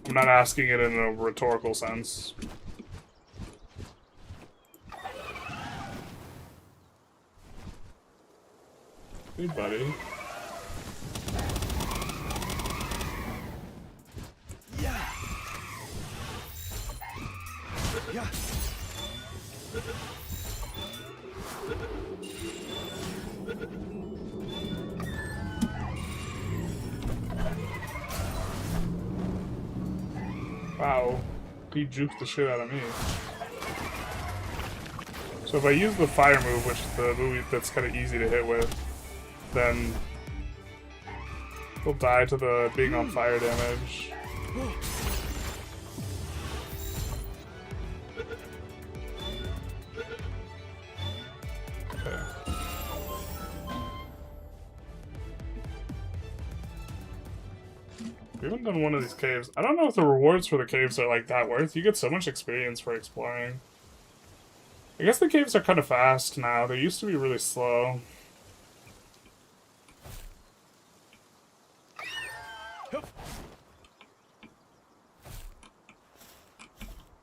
I'm not asking it in a rhetorical sense. Hey, buddy. Yeah. Yeah. Wow. He juked the shit out of me. So if I use the fire move, which is the move that's kind of easy to hit with, then he'll die to the being on fire damage. Okay. We haven't done one of these caves. I don't know if the rewards for the caves are like that worth. You get so much experience for exploring. I guess the caves are kind of fast now. They used to be really slow.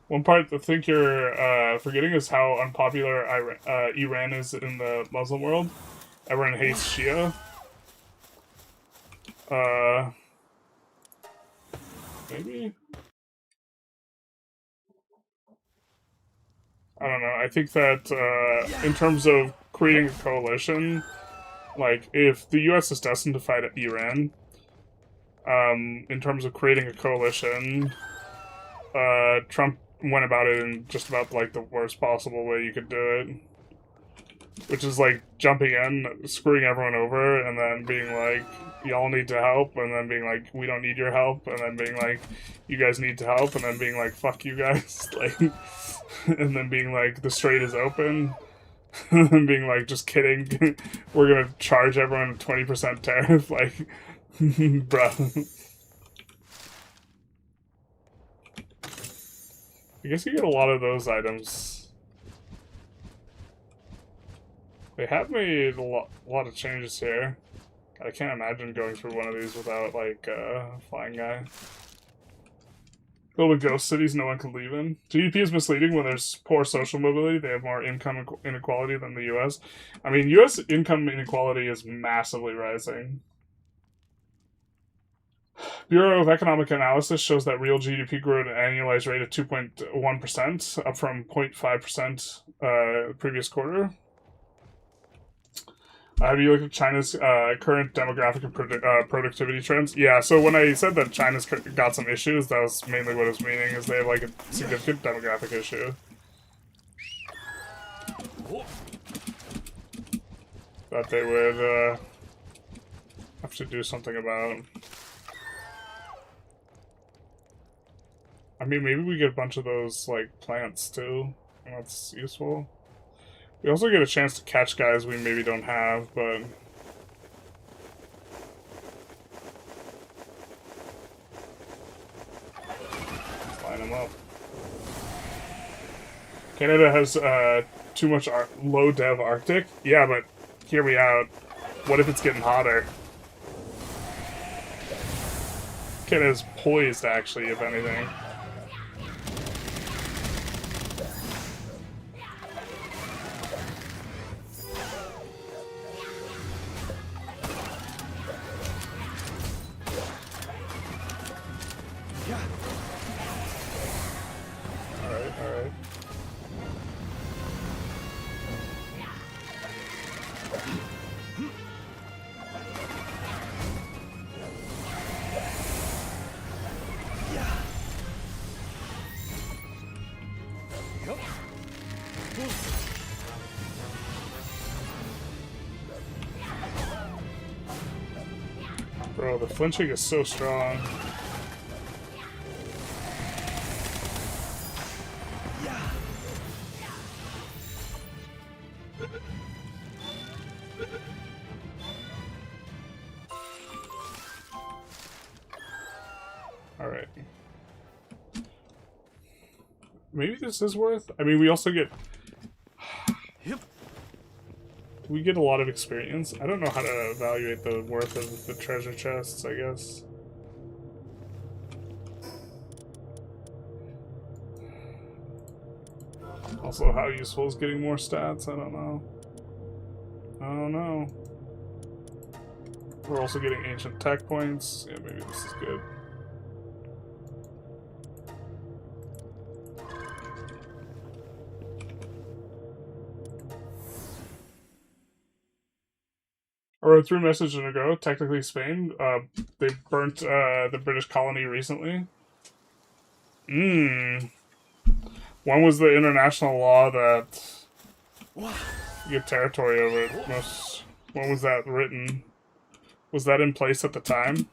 One part I think you're forgetting is how unpopular Iran is in the Muslim world. Everyone hates Shia. Maybe? I don't know. I think that in terms of creating a coalition, like if the US is destined to fight Iran, in terms of creating a coalition, Trump went about it in just about like the worst possible way you could do it. Which is like jumping in, screwing everyone over, and then being like, y'all need to help, and then being like, we don't need your help, and then being like, you guys need to help, and then being like, fuck you guys, like, and then being like, the strait is open, and then being like, just kidding, we're gonna charge everyone a 20% tariff, like, bruh. I guess you get a lot of those items. They have made a lot of changes here. I can't imagine going through one of these without, like, flying guy. Build a ghost cities no one can live in. GDP is misleading when there's poor social mobility. They have more income inequality than the US. I mean, US income inequality is massively rising. Bureau of Economic Analysis shows that real GDP grew at an annualized rate of 2.1%, up from 0.5% previous quarter. Have you looked at China's current demographic and productivity trends? Yeah, so when I said that China's got some issues, that was mainly what I was meaning, is they have like a significant demographic issue. That they would have to do something about. I mean, maybe we get a bunch of those, like, plants, too. And that's useful. We also get a chance to catch guys we maybe don't have, but... let's line them up. Canada has, too much low dev Arctic? Yeah, but hear me out. What if it's getting hotter? Canada's poised, actually, if anything. Alright. Bro, the flinching is so strong. Alright. Maybe this is worth... I mean, we also get... we get a lot of experience. I don't know how to evaluate the worth of the treasure chests, I guess. Also, how useful is getting more stats? I don't know. I don't know. We're also getting ancient tech points. Yeah, maybe this is good. I wrote 3 messages ago, technically Spain. They burnt the British colony recently. When was the international law that you get territory over it? When was that written? Was that in place at the time?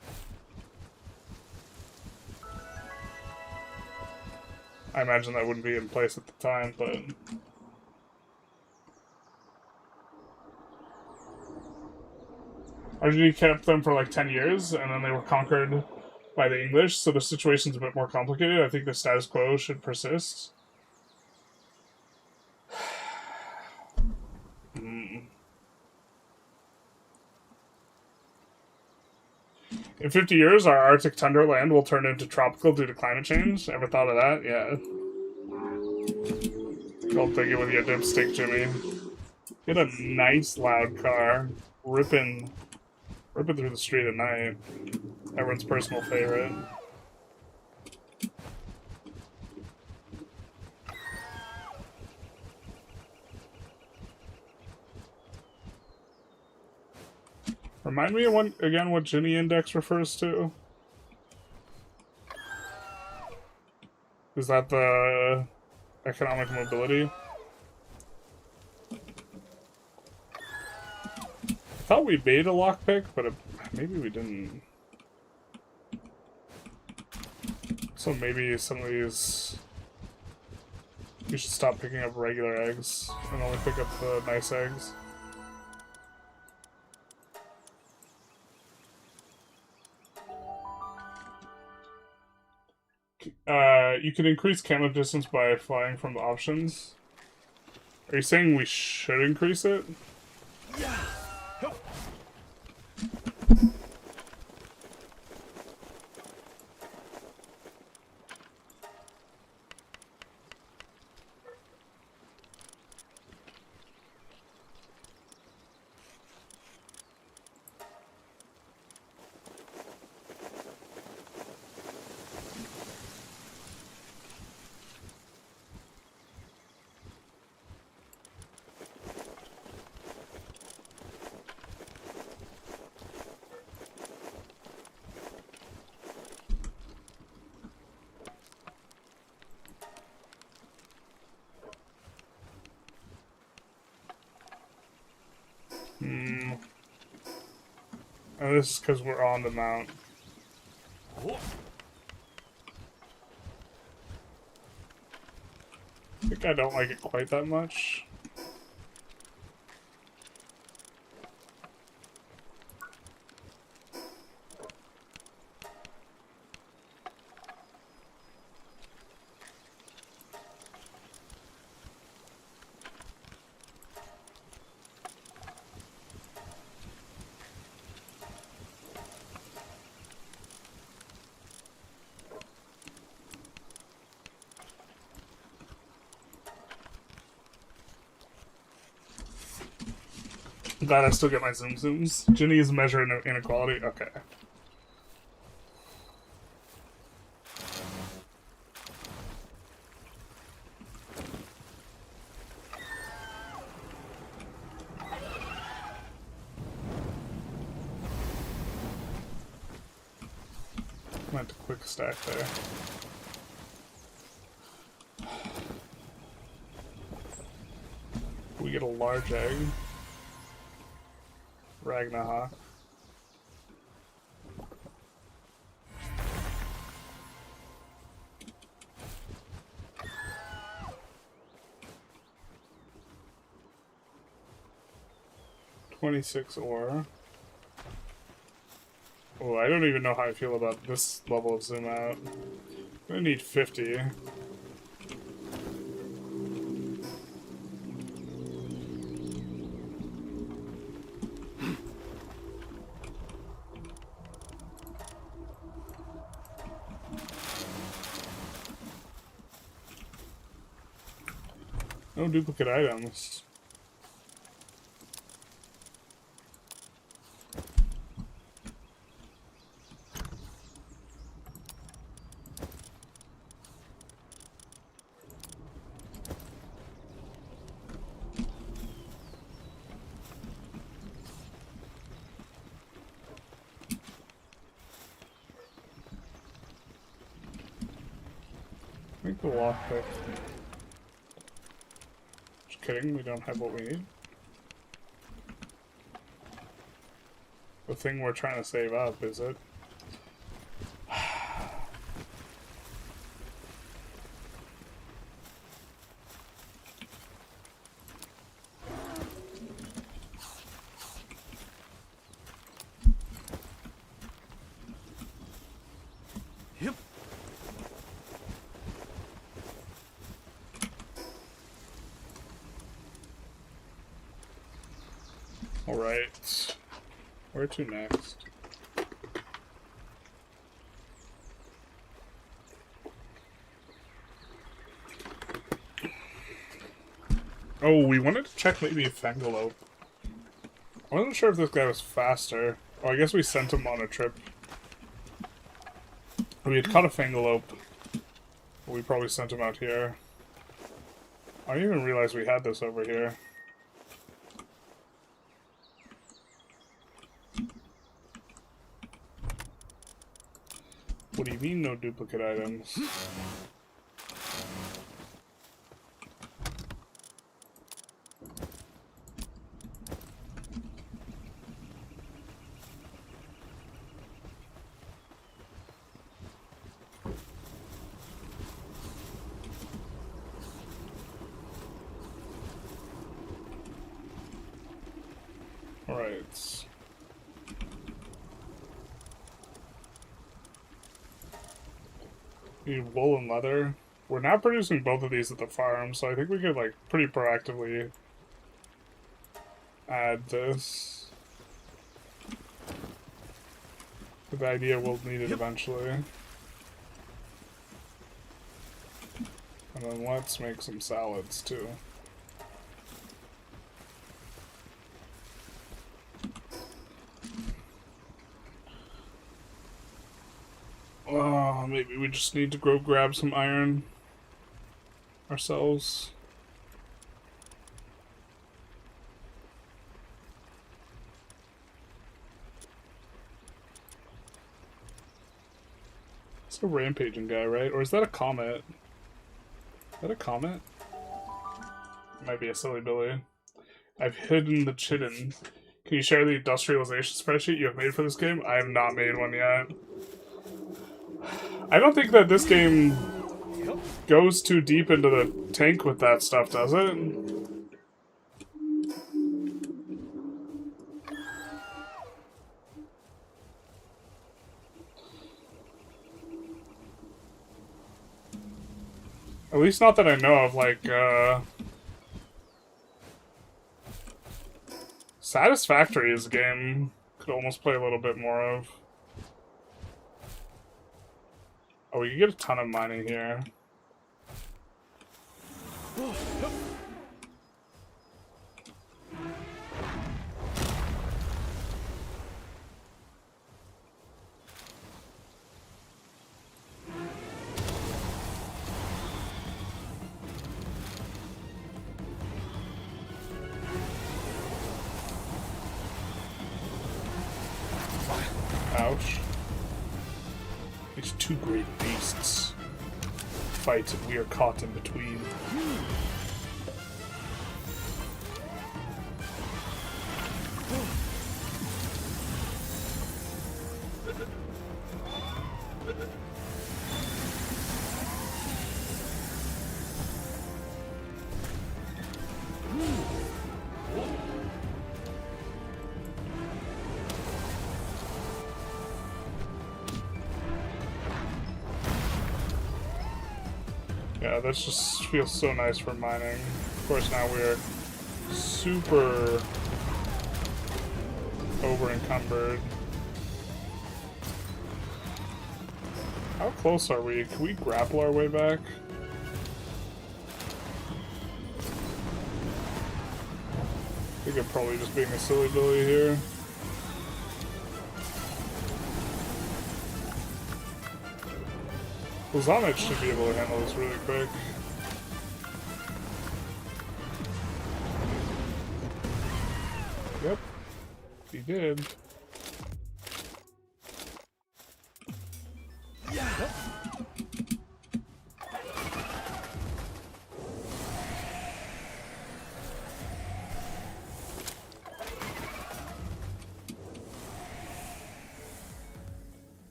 I imagine that wouldn't be in place at the time, but... Argentina kept them for like 10 years, and then they were conquered by the English, so the situation's a bit more complicated. I think the status quo should persist. In 50 years, our Arctic tundra land will turn into tropical due to climate change. Ever thought of that? Yeah. Don't think it with your dipstick, Jimmy. Get a nice loud car. Ripping through the street at night. Everyone's personal favorite. Remind me again what Gini index refers to. Is that the economic mobility? I thought we made a lockpick, but maybe we didn't. So maybe some of these... we should stop picking up regular eggs and only pick up the nice eggs. You can increase camera distance by flying from the options. Are you saying we should increase it? Yeah. And this is because we're on the mount. I think I don't like it quite that much. I'm glad I still get my zoom zooms. Ginny is measuring inequality. Okay. Went to quick stack there. We get a large egg. Ragnarok. $26 ore. Oh, I don't even know how I feel about this level of zoom out. I'm gonna need 50. No duplicate items. I think the lockpick. Just kidding, we don't have what we need. The thing we're trying to save up, is it? Yep. Alright. Where to next? Oh, we wanted to check maybe a Fangalope. I wasn't sure if this guy was faster. Oh, I guess we sent him on a trip. We had caught a Fangalope. We probably sent him out here. I didn't even realize we had this over here. What do you mean, no duplicate items? Alright. Need wool and leather. We're not producing both of these at the farm, so I think we could, like, pretty proactively add this. With the idea we'll need it eventually. And then let's make some salads, too. Oh, maybe we just need to go grab some iron ourselves. It's a rampaging guy, right? Or is that a comet? Is that a comet? Might be a silly Billy. I've hidden the chitin. Can you share the industrialization spreadsheet you have made for this game? I have not made one yet. I don't think that this game goes too deep into the tank with that stuff, does it? At least not that I know of, like, Satisfactory is a game could almost play a little bit more of. Oh, we can get a ton of money here. Ouch. These two great beasts fight, and we are caught in between. Yeah, that just feels so nice for mining. Of course, now we're super over-encumbered. How close are we? Can we grapple our way back? I think I'm probably just being a silly Billy here. Zamet should be able to handle this really quick. Yep, he did.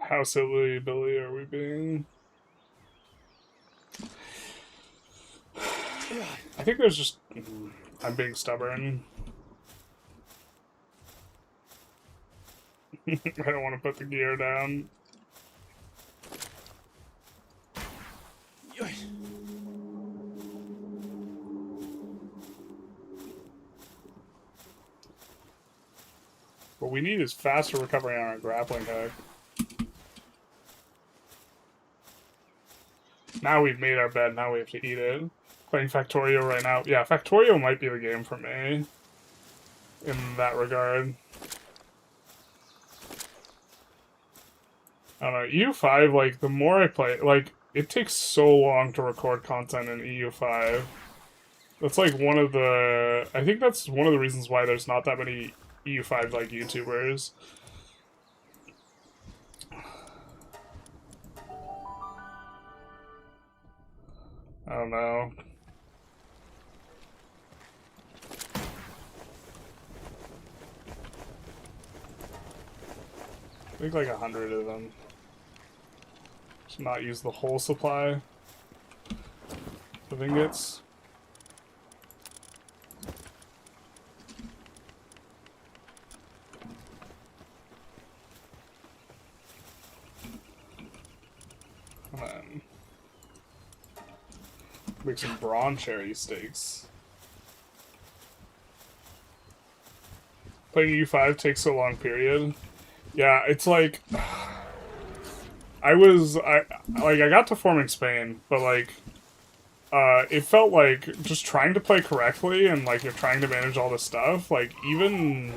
How silly, Billy, are we being? I think there's just... I'm being stubborn. I don't want to put the gear down. What we need is faster recovery on our grappling hook. Now we've made our bed, now we have to eat it. Playing Factorio right now. Yeah, Factorio might be the game for me. In that regard. I don't know, EU5, like, the more I play, like, it takes so long to record content in EU5. That's like one of the... I think that's one of the reasons why there's not that many EU5, like, YouTubers. I don't know. I think like 100 of them. Should not use the whole supply of ingots. And then make some brawn cherry steaks. Playing U5 takes so long, period. Yeah, it's like I got to forming Spain, but like it felt like just trying to play correctly and like you're trying to manage all this stuff, like even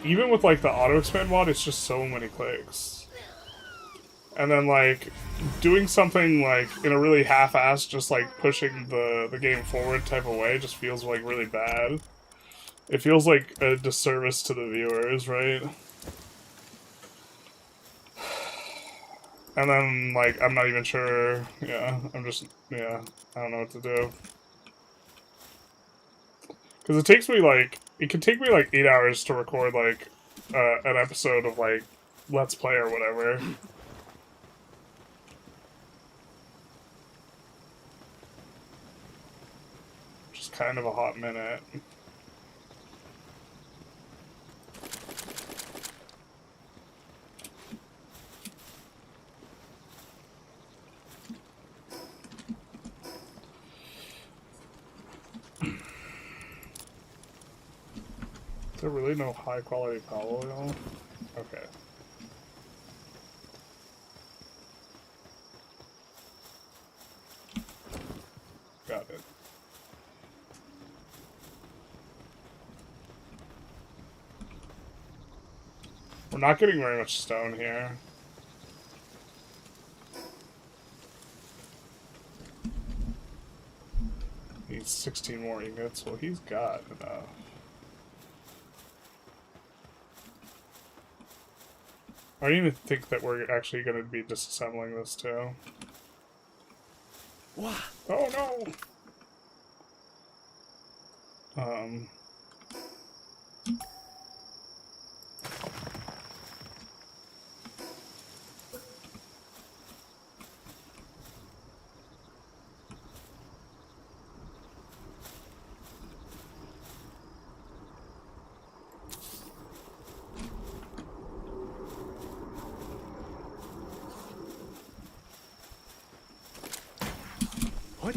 with like the auto expand mod, it's just so many clicks. And then like doing something like in a really half-assed, just like pushing the game forward type of way just feels like really bad. It feels like a disservice to the viewers, right? And then, like, I'm not even sure, yeah, I don't know what to do. Because it takes me like, it can take me like 8 hours to record like an episode of like Let's Play or whatever. Which is kind of a hot minute. Is there really no high quality Palworld? Okay. Got it. We're not getting very much stone here. Needs 16 more ingots. Well, he's got enough. I don't even think that we're actually going to be disassembling this too. Wow. Oh no! What?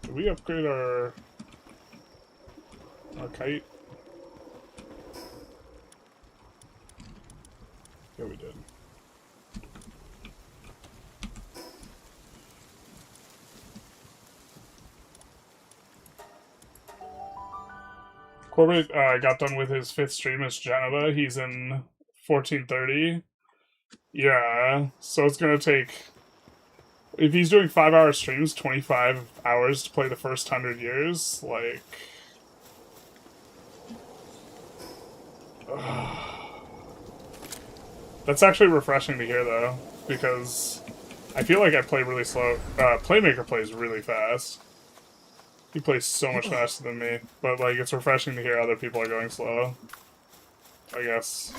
Did we upgrade our kite? Yeah, we did. Corbett got done with his 5th stream as Geneva. He's in 1430. Yeah, so it's gonna take... If he's doing 5-hour streams, 25 hours to play the first 100 years, like... That's actually refreshing to hear, though, because I feel like I play really slow. Playmaker plays really fast. He plays so much faster than me, but like it's refreshing to hear other people are going slow. I guess.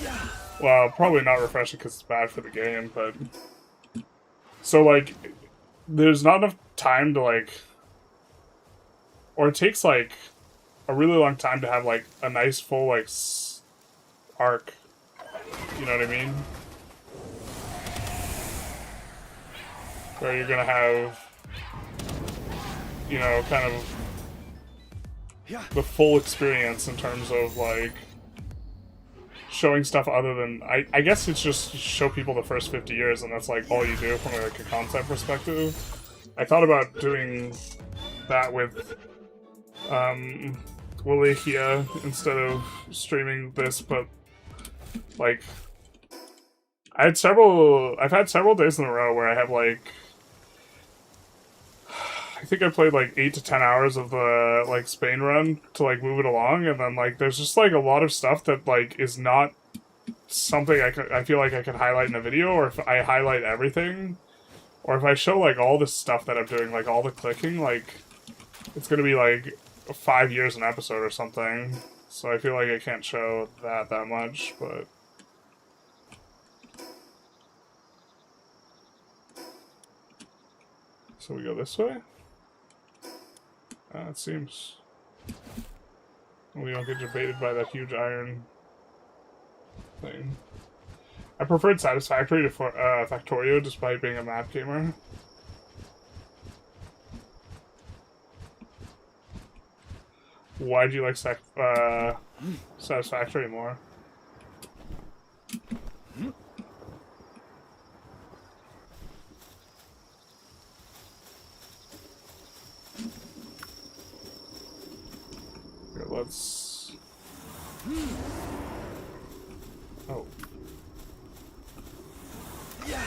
Well, probably not refreshing because it's bad for the game, but so like there's not enough time to like, or it takes like a really long time to have like a nice full like arc. You know what I mean? Where you're gonna have, you know, kind of the full experience in terms of like showing stuff other than I guess it's just show people the first 50 years and that's like all you do from like a content perspective. I thought about doing that with Wallachia instead of streaming this, but like I've had several days in a row where I have like I think I played like 8 to 10 hours of the like Spain run to like move it along, and then like there's just like a lot of stuff that like is not something I feel like I could highlight in a video, or if I highlight everything, or if I show like all the stuff that I'm doing, like all the clicking, like it's gonna be like 5 years an episode or something. So I feel like I can't show that much, but so we go this way? It seems we don't get debated by that huge iron thing. I preferred Satisfactory to Factorio despite being a map gamer. Why do you like Satisfactory more? Here, let's... Oh. Yeah.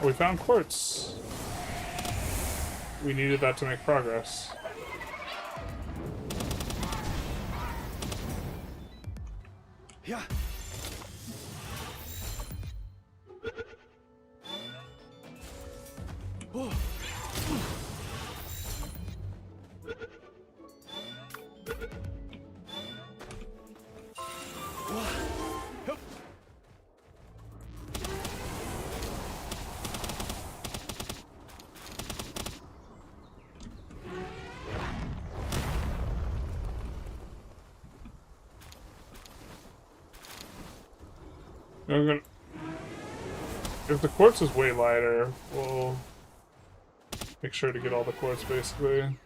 Oh, we found quartz. we needed that to make progress. Yeah. Oh. I'm gonna, if the quartz is way lighter, we'll make sure to get all the quartz basically. I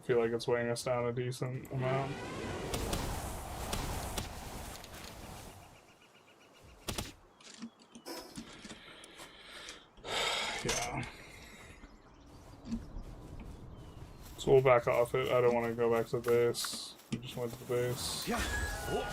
feel like it's weighing us down a decent amount. Yeah. So we'll back off it. I don't want to go back to the base. We just went to the base. Yeah. Oh.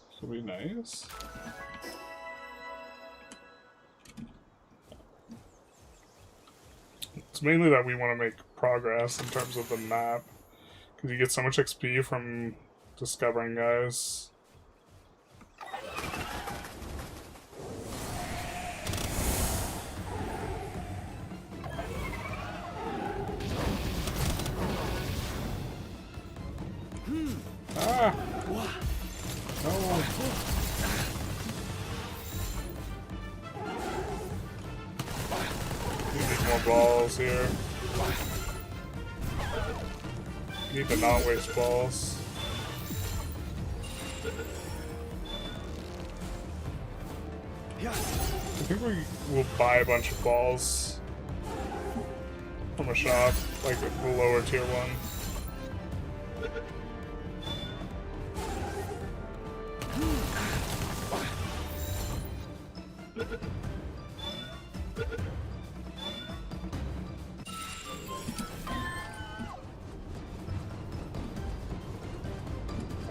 This will be nice. It's mainly that we want to make progress in terms of the map. Because you get so much XP from discovering guys. Ah! No! We need more balls here. Need to not waste balls. Yeah. I think we will buy a bunch of balls from a shop, like the lower tier one.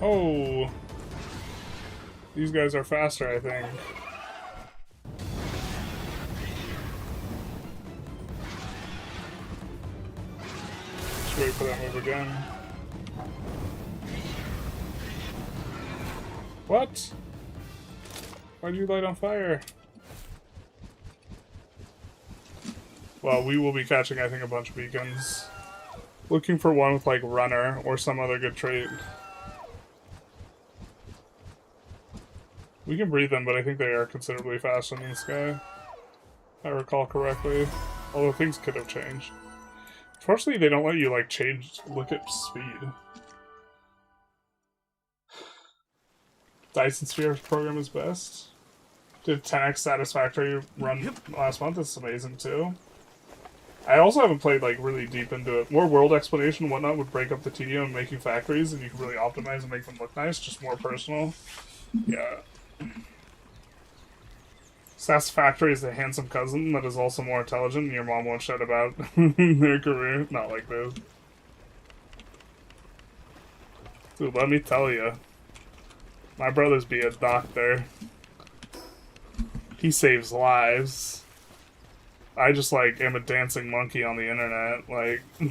Oh, these guys are faster, I think. Just wait for that move again. What? Why'd you light on fire? Well, we will be catching, I think, a bunch of beacons. Looking for one with, like, runner or some other good trait. We can breed them, but I think they are considerably faster than this guy. If I recall correctly. Although things could have changed. Unfortunately, they don't let you, like, look at speed. Dyson Sphere's program is best. Did 10x Satisfactory run last month? It's amazing, too. I also haven't played, like, really deep into it. More world explanation and whatnot would break up the tedium of making factories, and you can really optimize and make them look nice, just more personal. Yeah. Satisfactory is the handsome cousin that is also more intelligent, and your mom won't shout about their career. Not like this. Dude, let me tell you. My brother's be a doctor. He saves lives. I just, like, am a dancing monkey on the internet. Like... I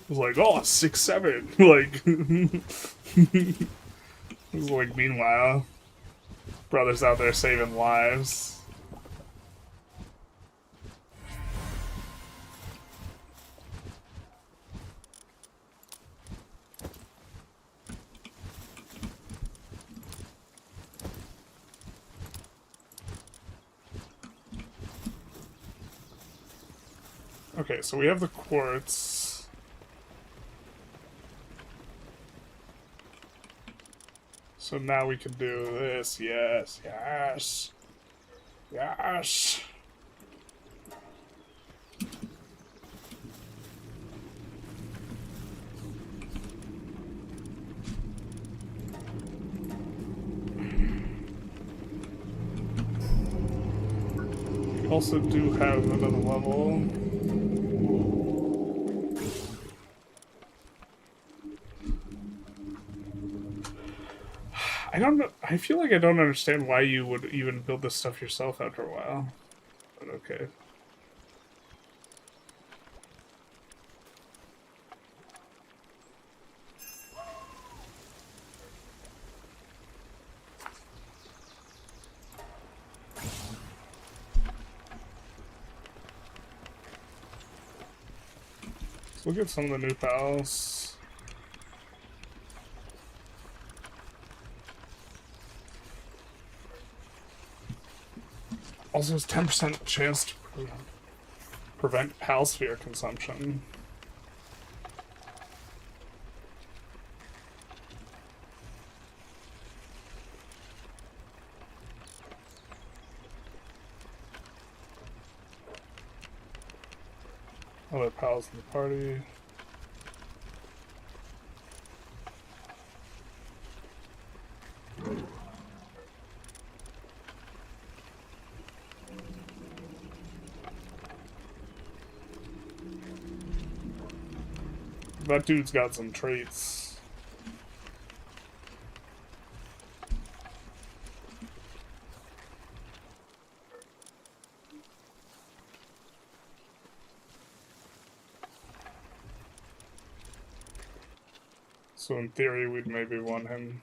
was like, oh, 6'7". Like... It was like, meanwhile... Brothers out there saving lives. Okay, so we have the quartz. So now we can do this. Yes, yes, yes. Also do have another level. I don't know. I feel like I don't understand why you would even build this stuff yourself after a while. But okay. Let's look at some of the new pals. Also, has 10% chance to prevent pal sphere consumption. Other pals in the party. That dude's got some traits. So in theory, we'd maybe want him.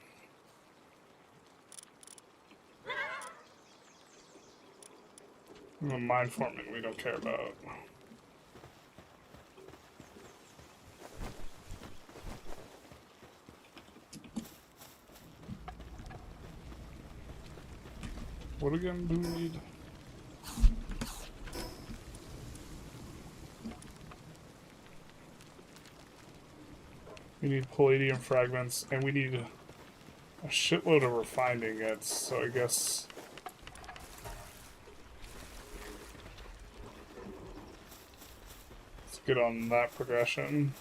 The mind forming we don't care about. What again do we need? We need palladium fragments, and we need a shitload of refined ingots, so I guess... let's get on that progression.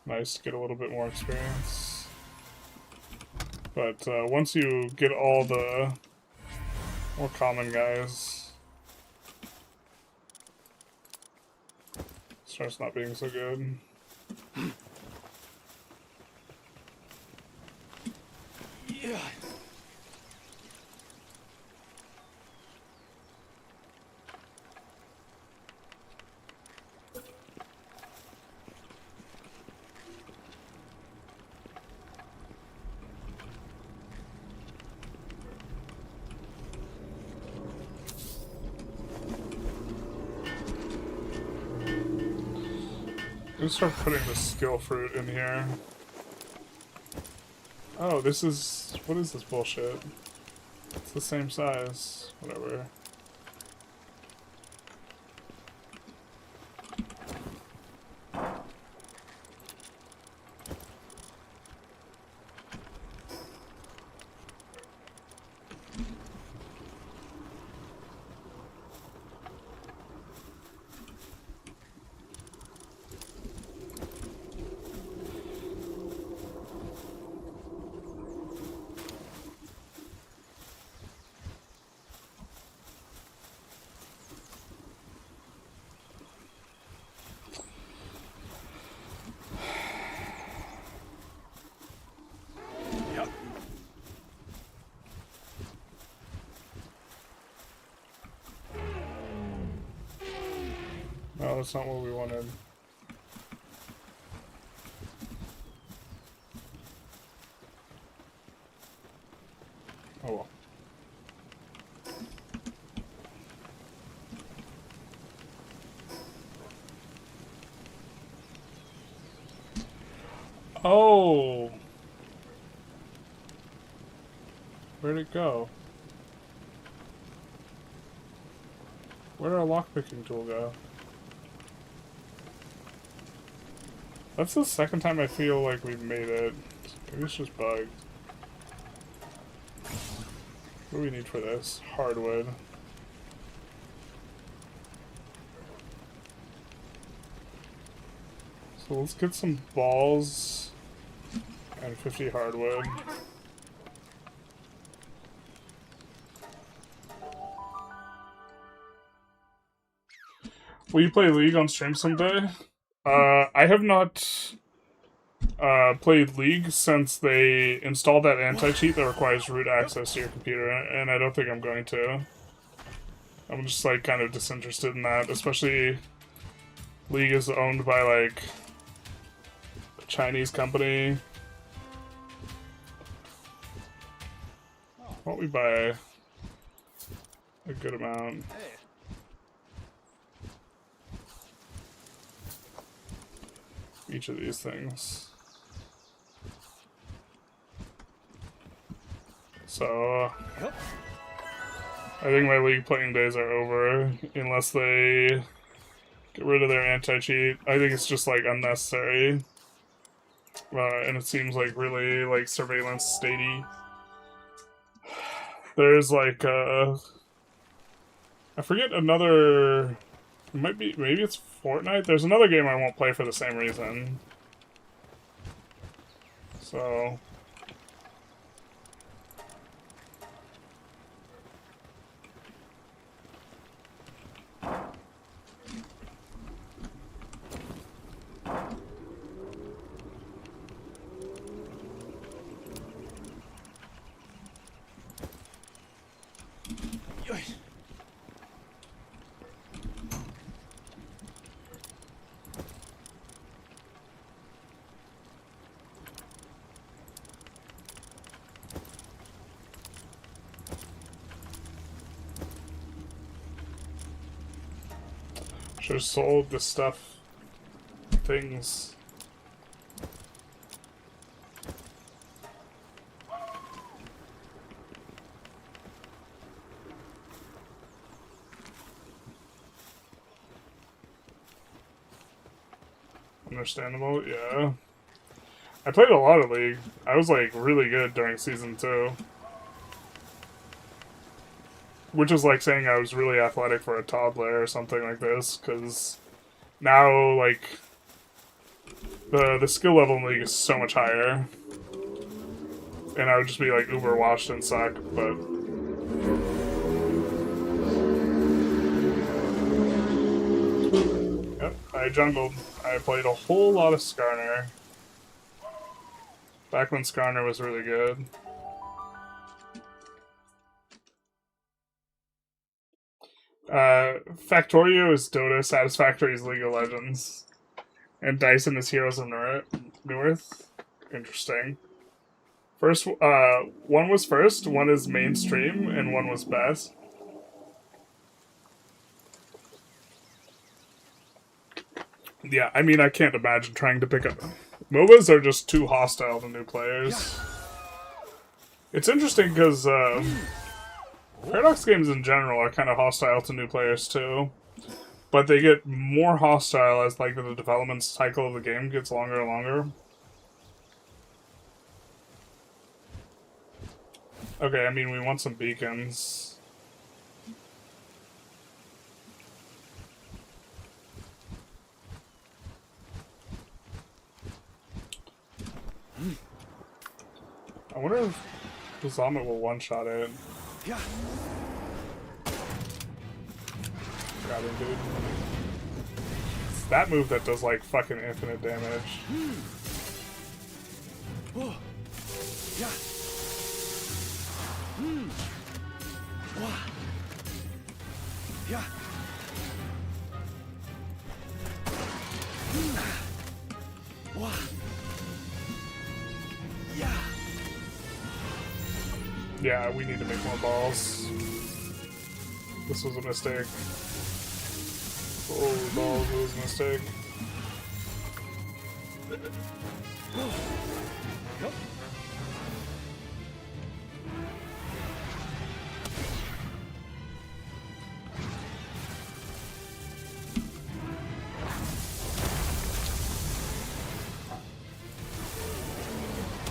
Nice to get a little bit more experience. But once you get all the more common guys, it starts not being so good. Yeah. Let's start putting the skill fruit in here. Oh, this is... what is this bullshit? It's the same size. Whatever. Yep. No, that's not what we wanted. Oh well. Oh! Where'd it go? Where'd our lockpicking tool go? That's the second time I feel like we've made it. Maybe it's just bugged. What do we need for this? Hardwood. So let's get some balls and 50 hardwood. Will you play League on stream someday? I have not played League since they installed that anti-cheat that requires root access to your computer, and I don't think I'm going to. I'm just like kind of disinterested in that, especially League is owned by like a Chinese company. Why don't we buy a good amount? Each of these things. So I think my League playing days are over unless they get rid of their anti-cheat. I think it's just like unnecessary. And it seems like really like surveillance statey. There's like I forget another. It might be, maybe it's Fortnite. There's another game I won't play for the same reason. So should have sold the stuff, things. Understandable, yeah. I played a lot of League. I was like really good during season 2. Which is like saying I was really athletic for a toddler or something like this, because now, like, the skill level in League is so much higher. And I would just be, like, uber washed and suck, but... Yep, I jungled. I played a whole lot of Skarner. Back when Skarner was really good. Factorio is Dota, Satisfactory is League of Legends. And Dyson is Heroes of Newerth. Interesting. First, one was first, one is mainstream, and one was best. Yeah, I mean, I can't imagine trying to pick up... MOBAs are just too hostile to new players. It's interesting because, Paradox games in general are kind of hostile to new players too, but they get more hostile as like the development cycle of the game gets longer and longer. Okay, I mean we want some beacons. I wonder if the Zombie will one-shot it. Yeah. Got him, dude. It's that move that does like fucking infinite damage. Oh. Yeah. Wow. Yeah. Wow. Yeah. Yeah, we need to make more balls. This was a mistake. Oh, balls was a mistake. Yep.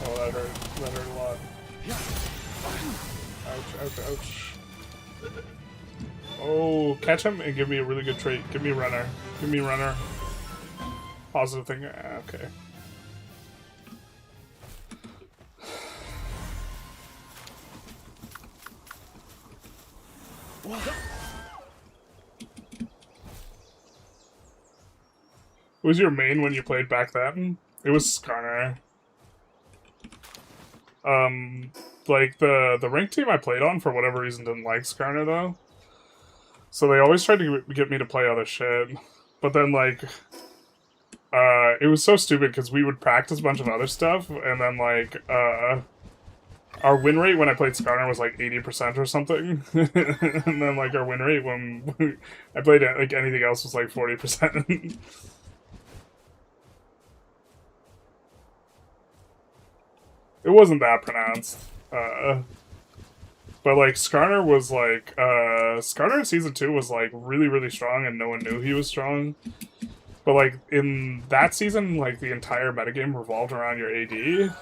Oh, that hurt. That hurt a lot. Yeah. Ouch, ouch, ouch. Oh, catch him and give me a really good trait. Give me a runner. Give me a runner. Positive thing. Okay. What? Who was your main when you played back then? It was Skarner. Like the ranked team I played on for whatever reason didn't like Skarner though. So they always tried to get me to play other shit. But then like it was so stupid because we would practice a bunch of other stuff and then like our win rate when I played Skarner was like 80% or something. And then like our win rate when I played like anything else was like 40%. It wasn't that pronounced. But like Skarner was like Skarner in season 2 was like really, really strong and no one knew he was strong. But like in that season, like the entire metagame revolved around your AD.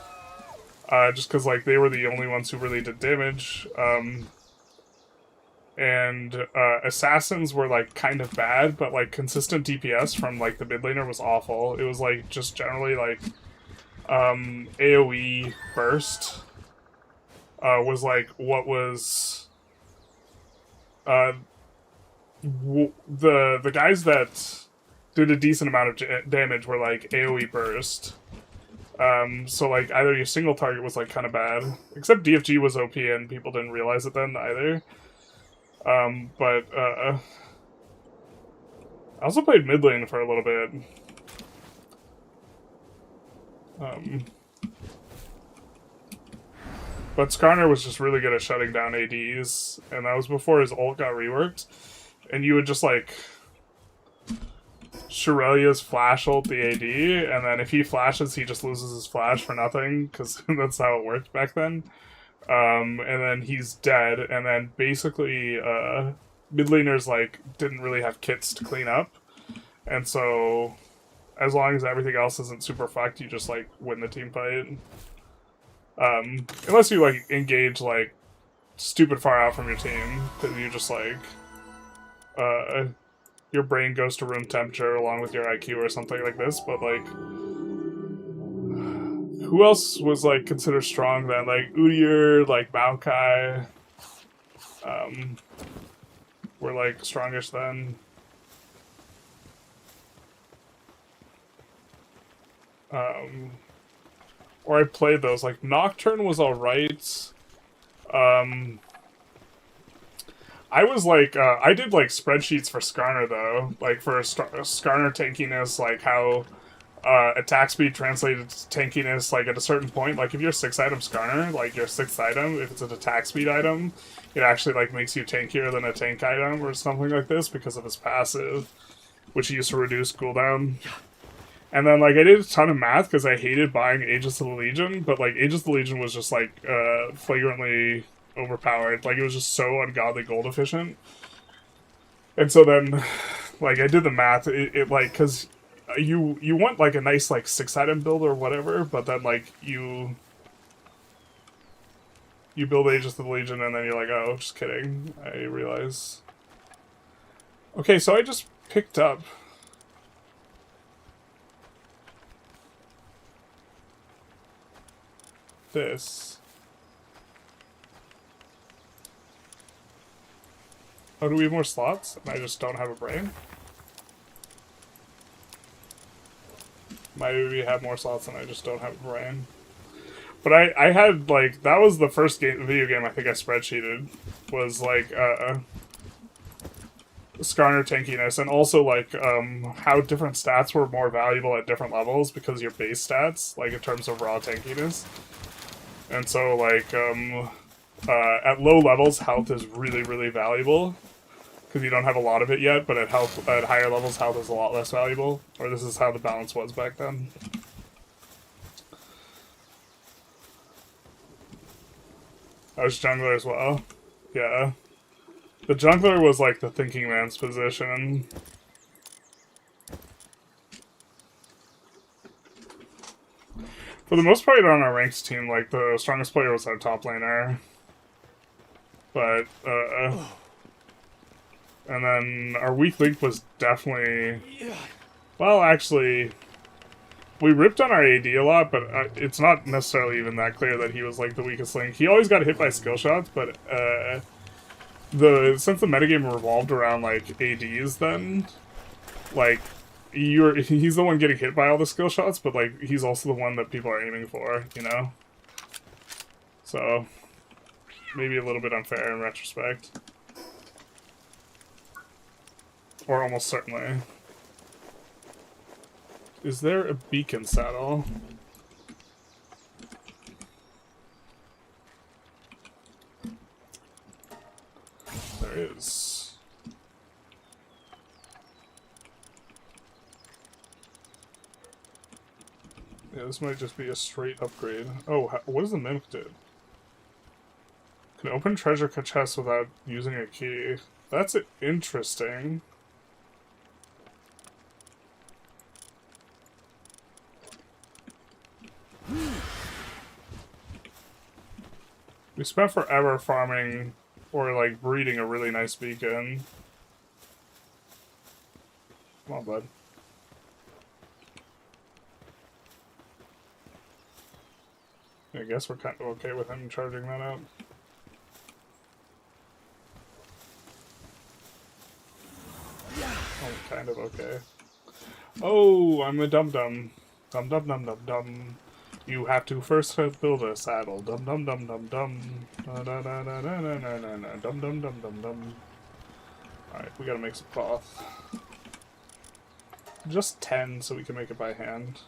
Just because like they were the only ones who really did damage. And assassins were like kind of bad, but like consistent DPS from like the mid laner was awful. It was like just generally like AoE burst was like what was the guys that did a decent amount of damage were like AoE burst. So like either your single target was like kind of bad, except DFG was OP and people didn't realize it then either. But I also played mid lane for a little bit. But Skarner was just really good at shutting down ADs, and that was before his ult got reworked. And you would just like Shirelia's flash ult the AD, and then if he flashes, he just loses his flash for nothing, because that's how it worked back then. And then he's dead, and then basically mid laners like didn't really have kits to clean up, and so as long as everything else isn't super fucked, you just like win the team fight. Unless you like engage like stupid far out from your team, because you just like your brain goes to room temperature along with your IQ or something like this. But like, who else was like considered strong then? Like Udyr, like Maokai, were like strongish then. Or I played those. Like Nocturne was alright. I was like, I did like spreadsheets for Skarner though, like for Skarner tankiness, like how attack speed translated to tankiness, like at a certain point, like if you're 6-item Skarner, like your 6th item, if it's an attack speed item, it actually like makes you tankier than a tank item or something like this because of his passive, which he used to reduce cooldown. And then like I did a ton of math because I hated buying Aegis of the Legion, but like Aegis of the Legion was just like flagrantly overpowered. Like it was just so ungodly gold efficient. And so then like I did the math, it like, because you want like a nice like 6-item build or whatever, but then like you build Aegis of the Legion and then you're like, oh, just kidding. I realize. Okay, so I just picked up this. Oh, do we have more slots? And I just don't have a brain? Maybe we have more slots and I just don't have a brain. But I had, like, that was the first video game I think I spreadsheeted. Was, like, Skarner tankiness. And also, like, how different stats were more valuable at different levels because of your base stats, like, in terms of raw tankiness. And so, like, at low levels, health is really, really valuable. Because you don't have a lot of it yet, but at higher levels, health is a lot less valuable. Or this is how the balance was back then. I was jungler as well. Yeah. The jungler was like the thinking man's position. For the most part on our ranks team, like the strongest player was our top laner. But, and then our weak link was definitely... Well, actually, we ripped on our AD a lot, but it's not necessarily even that clear that he was like the weakest link. He always got hit by skill shots, but since the metagame revolved around like ADs, then like he's the one getting hit by all the skill shots, but like he's also the one that people are aiming for, you know. So maybe a little bit unfair in retrospect, or almost certainly. Is there a beacon saddle? There is. Yeah, this might just be a straight upgrade. Oh, what does the mimic do? Can open treasure chests without using a key. That's interesting. We spent forever farming or like breeding a really nice beacon. Come on, bud. I guess we're kind of okay with him charging that out. Oh, kind of okay. Oh, I'm a dum-dum. Dum-dum-dum-dum-dum. You have to first build a saddle. Dum-dum-dum-dum-dum. Da-da-da-da-da-da-da-da. Dum-dum-dum-dum-dum. Alright, we gotta make some cloth. Just 10 so we can make it by hand.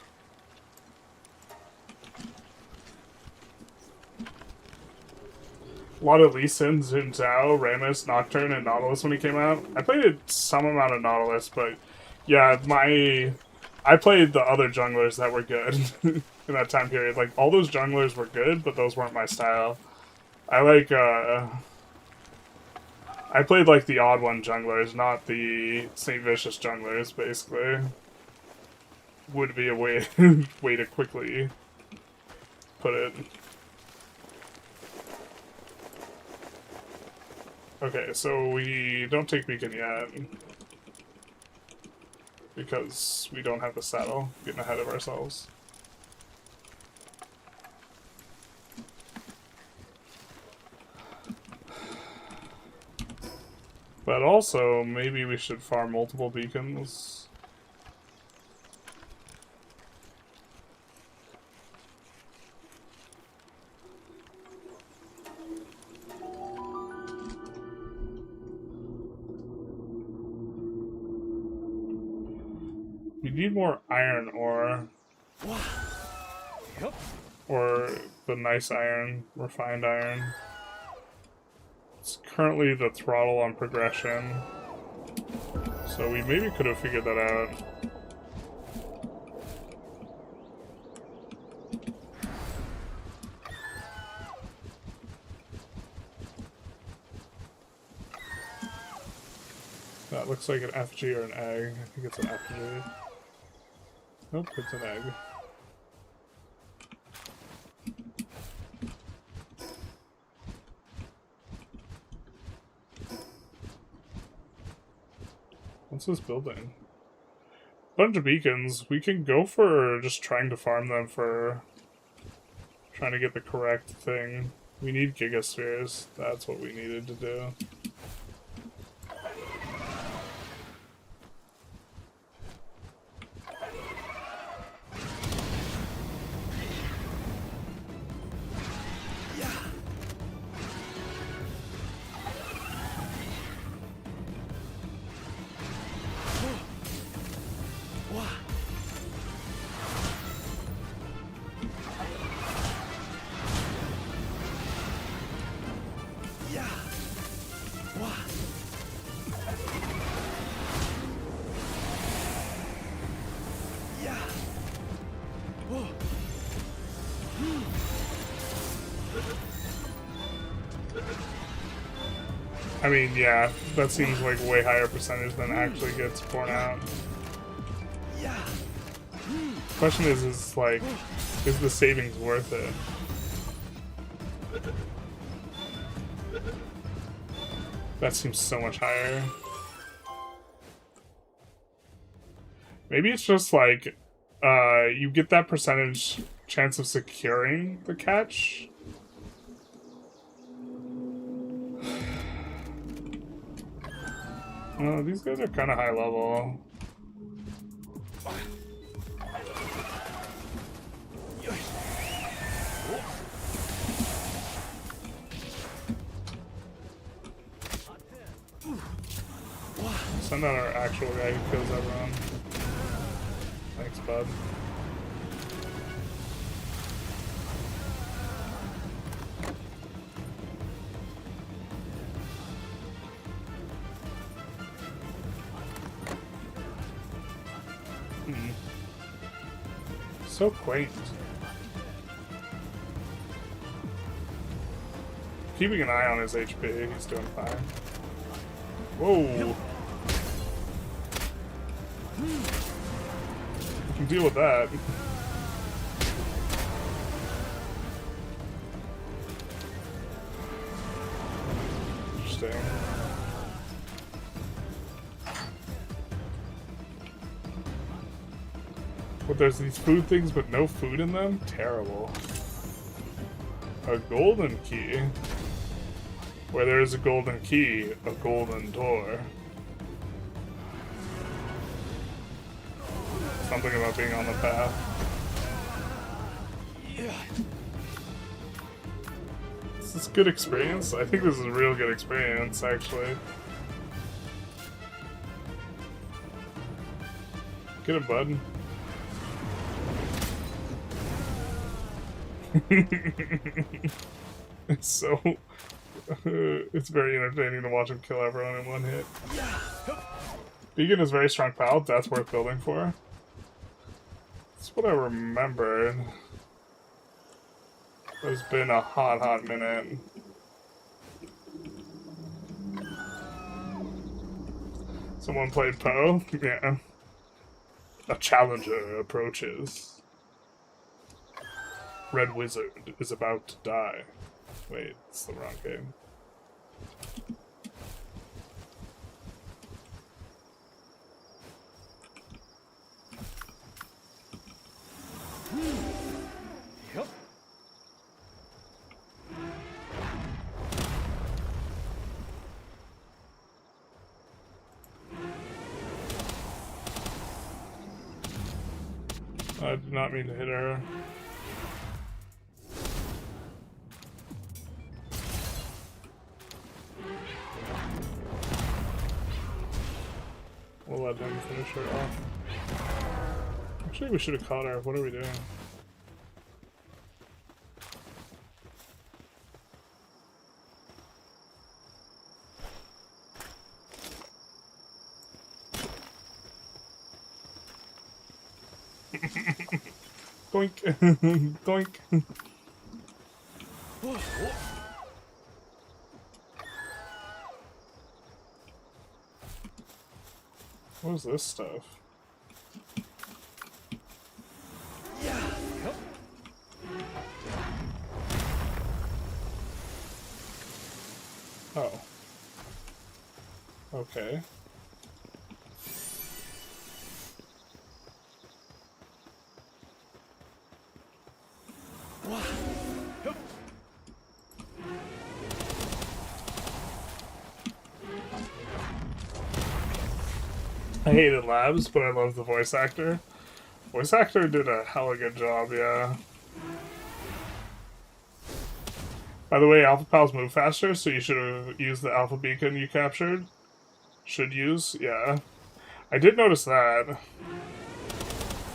A lot of Lee Sin, Xin Zhao, Rammus, Nocturne, and Nautilus when he came out. I played some amount of Nautilus, but yeah, I played the other junglers that were good in that time period. Like, all those junglers were good, but those weren't my style. I played like the odd one junglers, not the St. Vicious junglers, basically. Would be a way, way to quickly put it. Okay, so we don't take beacon yet. Because we don't have the saddle. Getting ahead of ourselves. But also, maybe we should farm multiple beacons. We need more iron ore. Or the nice iron, refined iron. It's currently the throttle on progression. So we maybe could have figured that out. That looks like an FG or an egg. I think it's an FG. Nope, it's an egg. What's this building? Bunch of beacons. We can go for just trying to farm them for trying to get the correct thing. We need gigaspheres. That's what we needed to do. I mean, yeah, that seems like way higher percentage than actually gets borne out. Question is like, is the savings worth it? That seems so much higher. Maybe it's just like you get that percentage chance of securing the catch. Oh, these guys are kind of high level. Send out our actual guy who kills everyone. Thanks, bud. So quaint. Keeping an eye on his HP, he's doing fine. Whoa! You can deal with that. Interesting. But there's these food things but no food in them? Terrible. A golden key. Where there is a golden key, a golden door. Something about being on the path. Is this good experience? I think this is a real good experience, actually. Get him, bud. It's so... it's very entertaining to watch him kill everyone in one hit. Beacon is very strong pal. That's worth building for. That's what I remembered. It's been a hot minute. Someone played Poe? Yeah. A challenger approaches. Red Wizard is about to die. Wait, it's the wrong game. Yep. I did not mean to hit her. We'll let him finish her off. Actually, we should have caught her. What are we doing? Doink. Doink. What is this stuff? Oh. Okay. I hated Labs, but I love the voice actor. Voice actor did a hella good job, yeah. By the way, Alpha Pals move faster, so you should have used the Alpha Beacon you captured. Should use, yeah. I did notice that.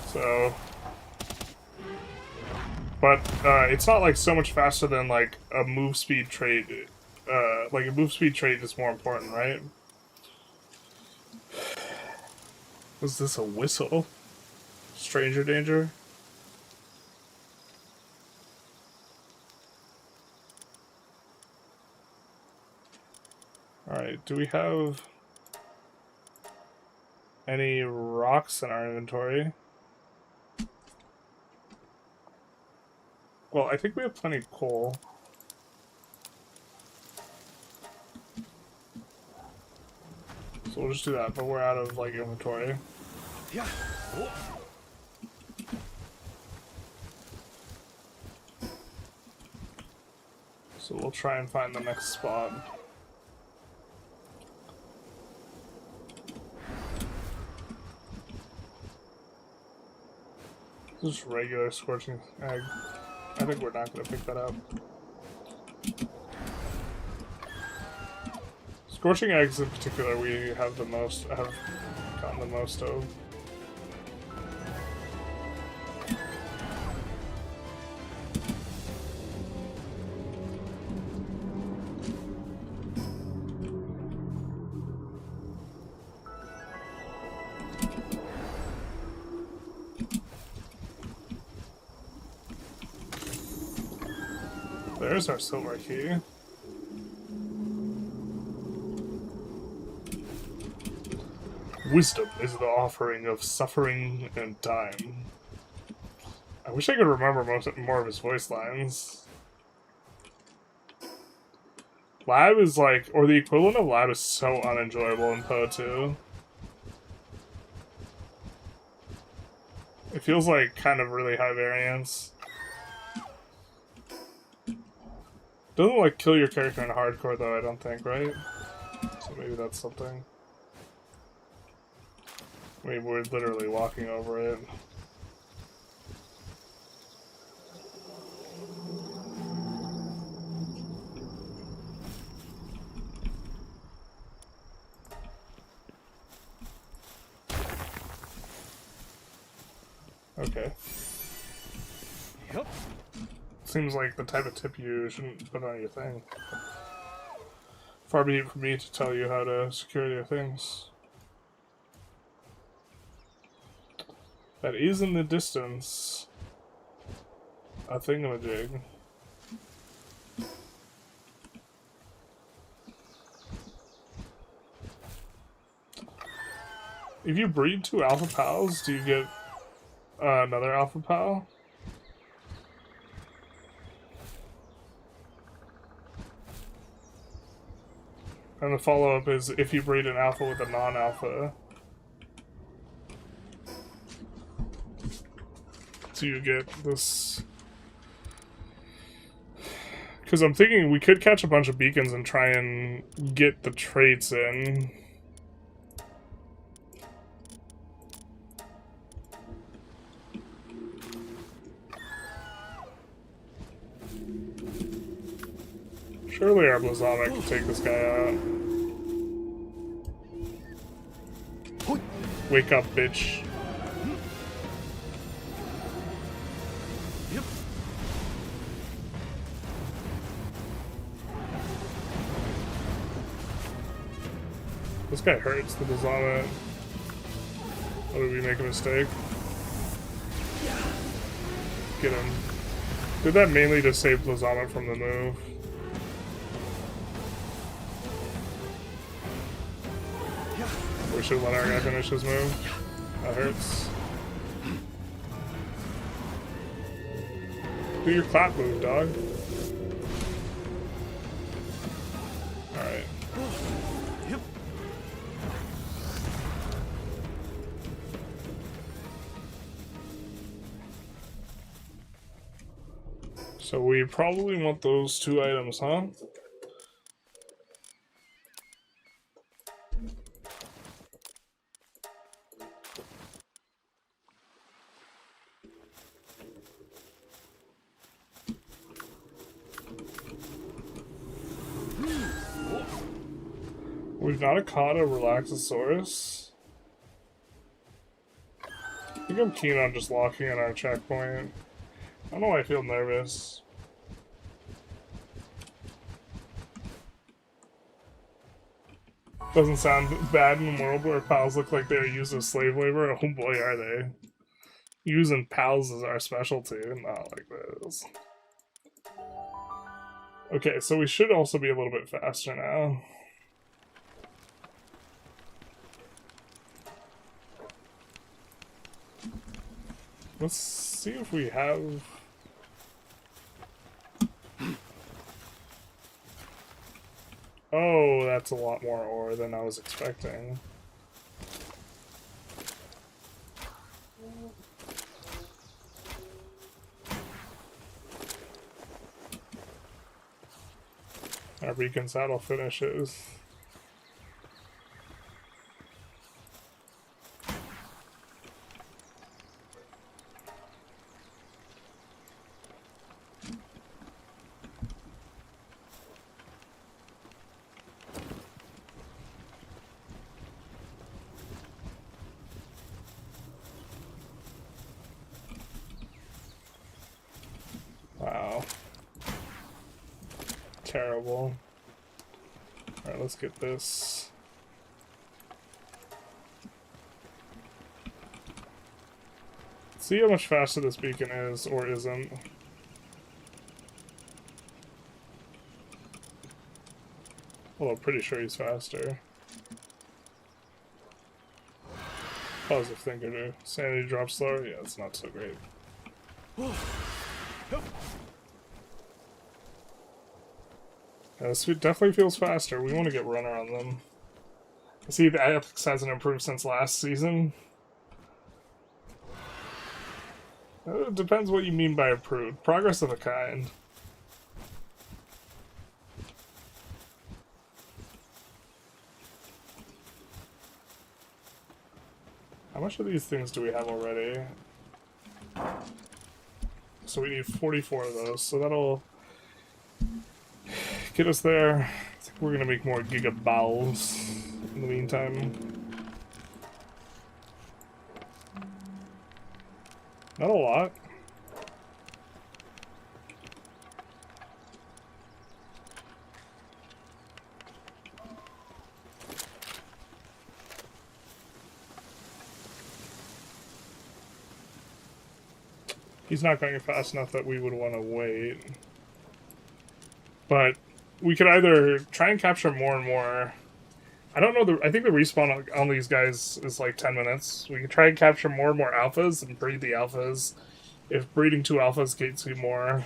So... But, it's not, like, so much faster than, like, a move speed trait. Like, a move speed trait is more important, right? Was this a whistle? Stranger danger? Alright, do we have any rocks in our inventory? Well, I think we have plenty of coal. So we'll just do that, but we're out of, like, inventory. Yeah. So we'll try and find the next spot. Just regular scorching egg. I think we're not going to pick that up. Scorching eggs in particular, we have the most, have gotten the most of. There's our silver key. Wisdom is the offering of suffering and time. I wish I could remember more of his voice lines. Lab is like, or the equivalent of Lab is so unenjoyable in Poe 2. It feels like kind of really high variance. Doesn't like kill your character in hardcore though, I don't think, right? So maybe that's something. I mean, we're literally walking over it. Okay. Yep. Seems like the type of tip you shouldn't put on your thing. Far be it from me to tell you how to secure your things. That is in the distance a thingamajig. If you breed 2 alpha pals, do you get another alpha pal? And the follow-up is if you breed an alpha with a non-alpha, do you get this? Because I'm thinking we could catch a bunch of beacons and try and get the traits in. Surely our Blazama can take this guy out. Wake up, bitch. Yep. This guy hurts the Blazama. Oh, did we make a mistake? Get him. Did that mainly to save Blazama from the move. We should let our guy finish his move. That hurts. Do your clap move, dog. Alright. Yep. So we probably want those 2 items, huh? We've not caught a Relaxosaurus. I think I'm keen on just locking in our checkpoint. I don't know why I feel nervous. Doesn't sound bad in a world where pals look like they're used as slave labor. Oh boy, are they. Using pals is our specialty, not like this. Okay, so we should also be a little bit faster now. Let's see if we have... Oh, that's a lot more ore than I was expecting. Our beacon saddle finishes. Wow. Terrible. Alright, let's get this. See how much faster this beacon is, or isn't. Well, I'm pretty sure he's faster. Positive thinker too. Sanity drops slower? Yeah, it's not so great. This definitely feels faster. We want to get runner on them. I see the Apex hasn't improved since last season. It depends what you mean by improved. Progress of a kind. How much of these things do we have already? So we need 44 of those, so that'll get us there. I think we're gonna make more Giga Bowls in the meantime. Not a lot. He's not going fast enough that we would want to wait. But we could either try and capture more and more. I don't know, I think the respawn on these guys is like 10 minutes. We could try and capture more and more alphas and breed the alphas. If breeding 2 alphas gets you more.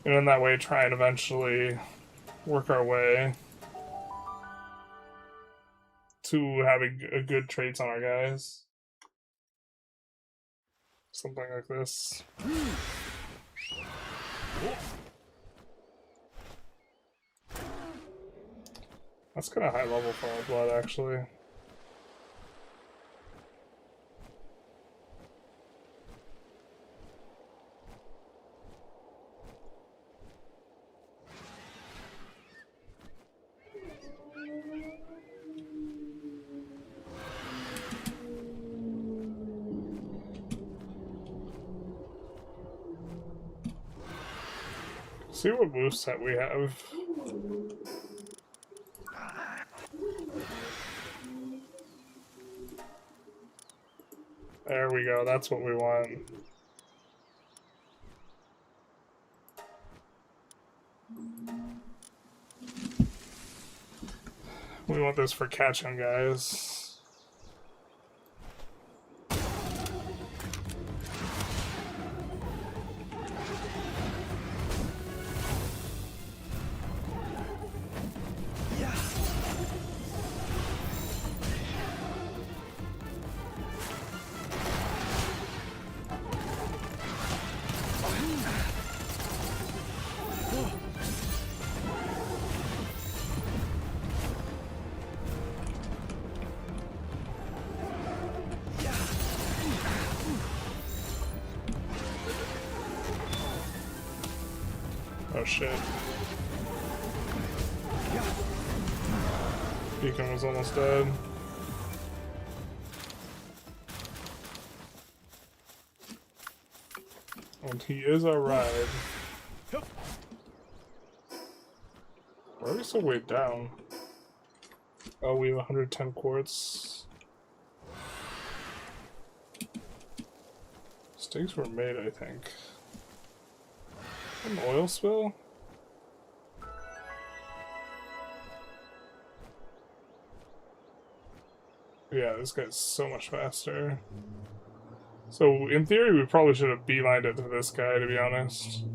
And in that way try and eventually work our way to having good traits on our guys. Something like this. That's kind of high level for our blood, actually. See what moveset we have. There we go, that's what we want. We want this for catching guys. Oh shit. Beacon was almost dead. And he is our ride. Why are we so weighed down? Oh, we have 110 quartz. Stakes were made, I think. An oil spill? Yeah, this guy's so much faster. So, in theory, we probably should have beelined it to this guy, to be honest.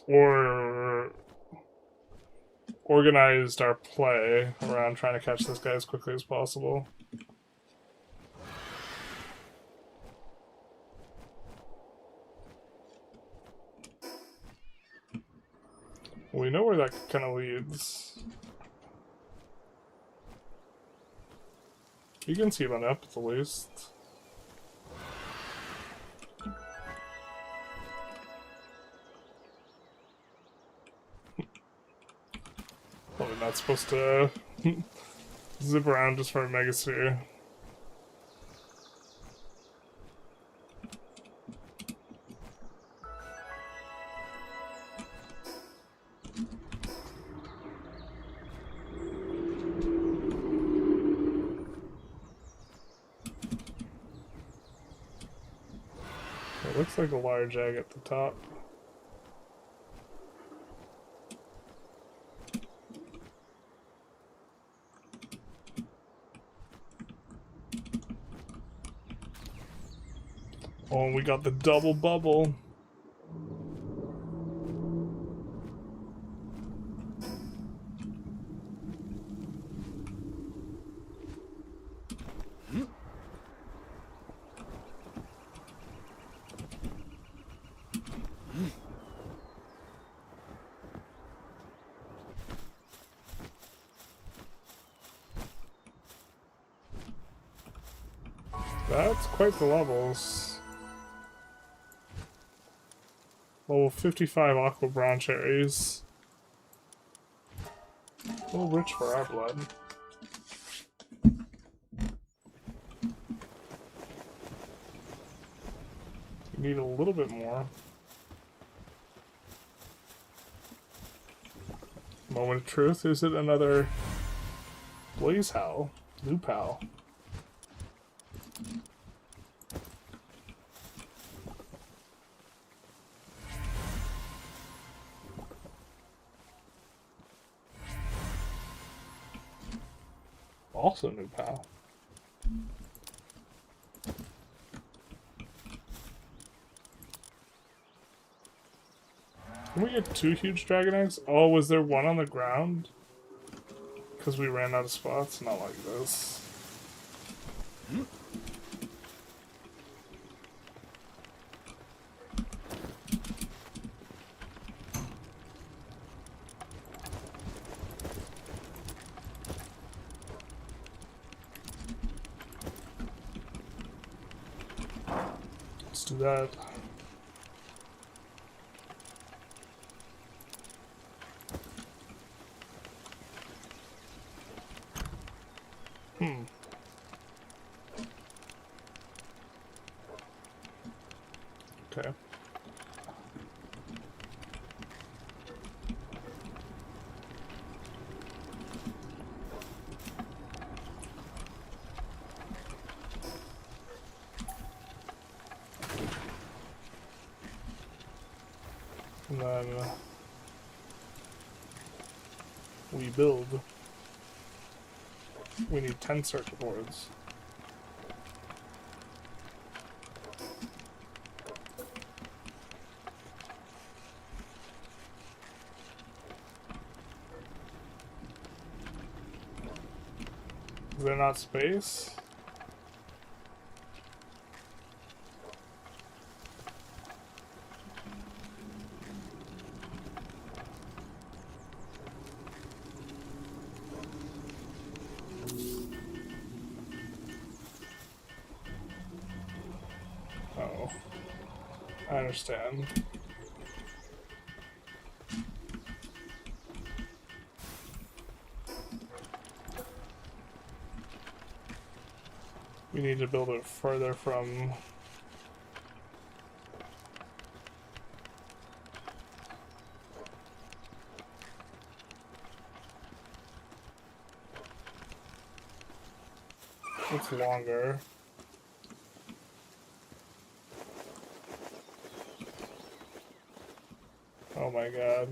Or organized our play around trying to catch this guy as quickly as possible. We know where that kind of leads. You can see it on up at the least. Probably not supposed to zip around just for a Mega Sphere. It looks like a large egg at the top. Oh, and we got the double bubble. That's quite the levels. Level 55 aqua brown cherries. A little rich for our blood. We need a little bit more. Moment of truth. Is it another Blaze Howl? New pal. Also new pal. Can we get 2 huge dragon eggs? Oh, was there one on the ground? Because we ran out of spots? Not like this. Let's do that. Okay. And then we build. We need 10 circuit boards. Is there not space? Oh, I understand. We need to build it further from... It's longer. Oh my god.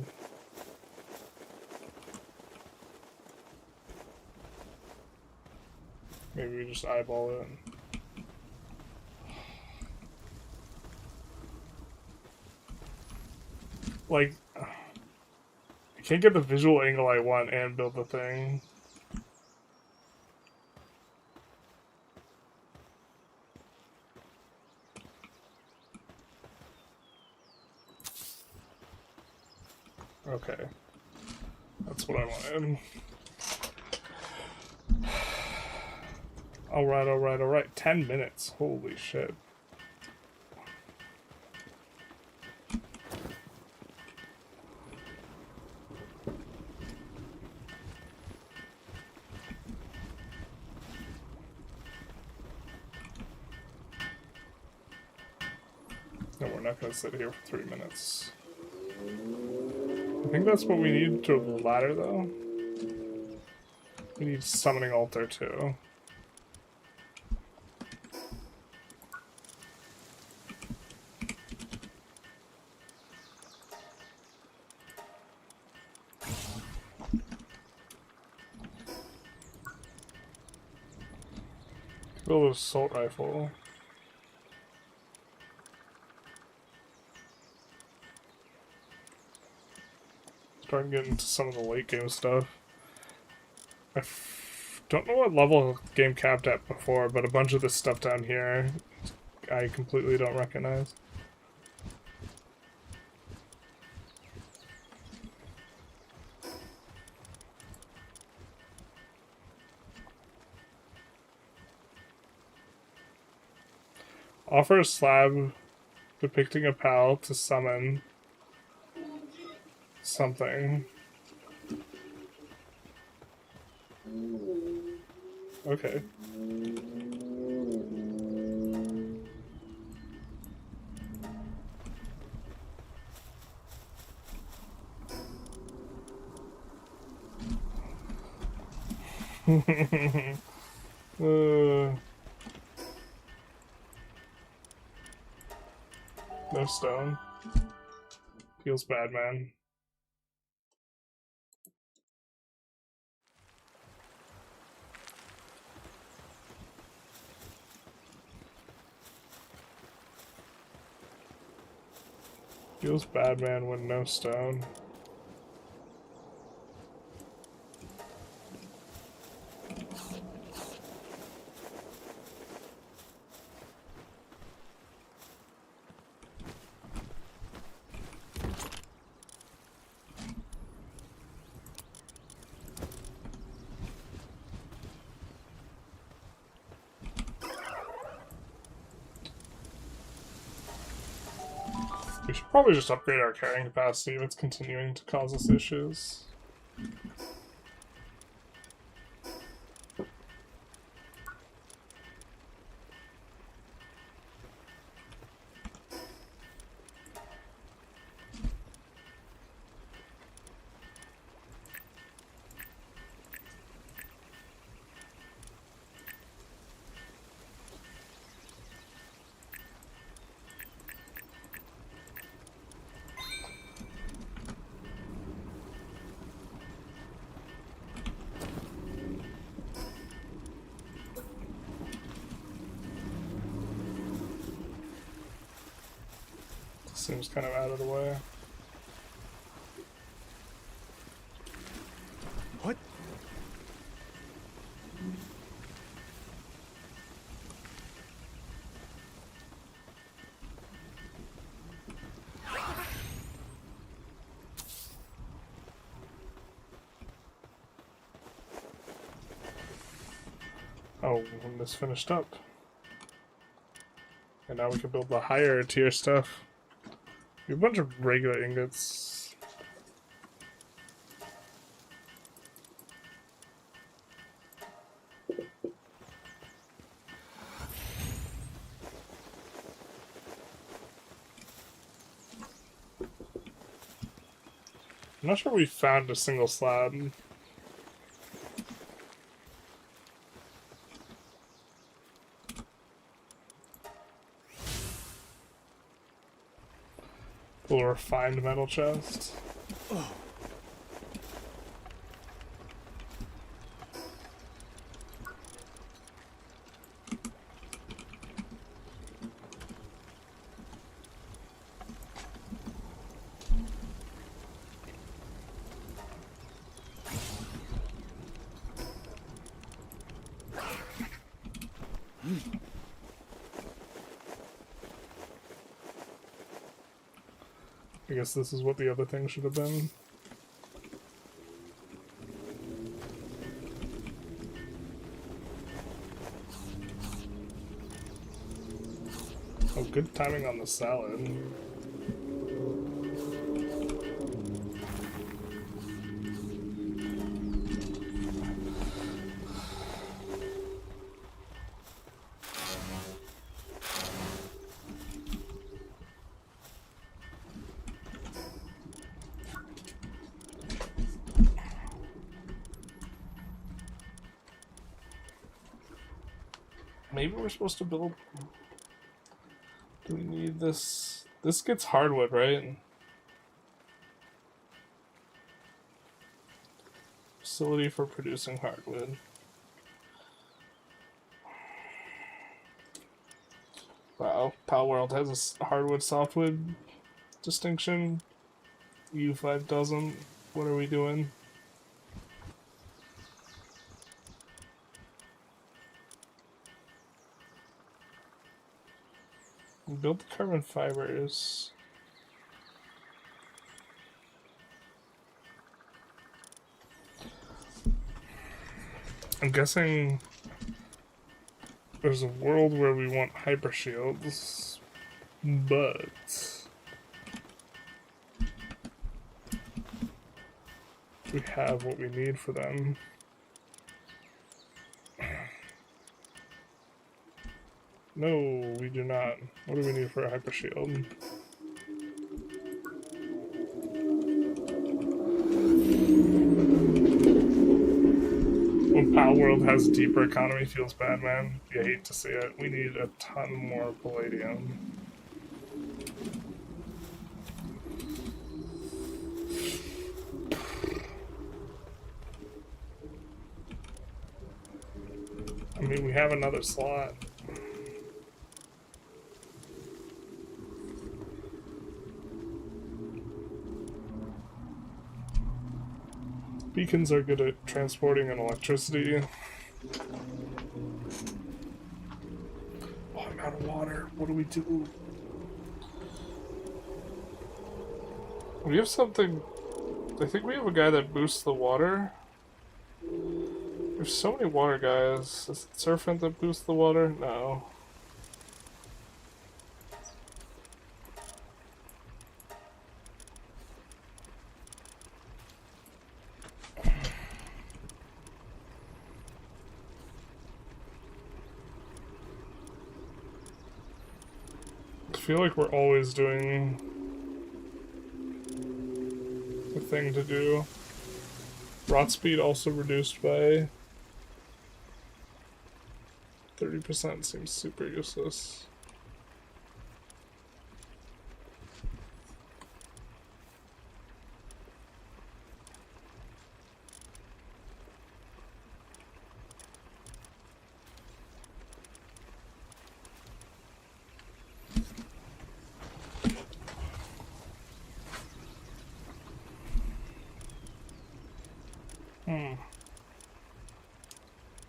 Maybe we just eyeball it. Like, I can't get the visual angle I want and build the thing. Okay. That's what I wanted. Alright, alright, alright. 10 minutes. Holy shit. No, we're not gonna sit here for 3 minutes. I think that's what we need to the ladder, though. We need summoning altar, too. Build an assault rifle. Starting to get into some of the late game stuff. Don't know what level game capped at before, but a bunch of this stuff down here I completely don't recognize. Offer a slab depicting a pal to summon something. Okay. No stone. Feels bad, man. Feels bad, man, when no stone. We should probably just upgrade our carrying capacity if it's continuing to cause us issues. Seems kind of out of the way. What? Oh, when this finished up. And now we can build the higher tier stuff. We have a bunch of regular ingots. I'm not sure we found a single slab. Little refined metal chest. I guess this is what the other thing should have been. good timing on the salad. Maybe we're supposed to build... Do we need this? This gets hardwood, right? Facility for producing hardwood. Wow, Palworld has a hardwood softwood distinction. U5 doesn't. What are we doing? Build the carbon fibers. I'm guessing there's a world where we want hyper shields, but we have what we need for them. No, we do not. What do we need for a hyper shield? When Palworld has deeper economy, feels bad, man. You hate to see it. We need a ton more palladium. I mean, we have another slot. Beacons are good at transporting an electricity. Oh, I'm out of water. What do we do? We have something... I think we have a guy that boosts the water. There's so many water guys. Is it Serpent that boosts the water? No. I feel like we're always doing the thing to do. Rot speed also reduced by 30% seems super useless.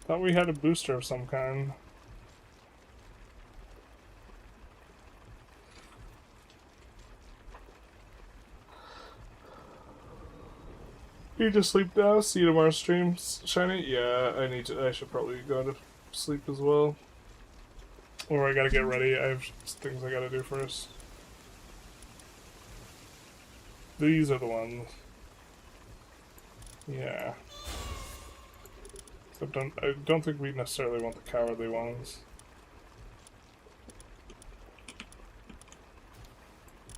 Thought we had a booster of some kind. You need to sleep now? See you tomorrow stream, Shiny? Yeah, I should probably go to sleep as well. Or I gotta get ready. I have things I gotta do first. These are the ones. Yeah. So I don't think we necessarily want the cowardly ones.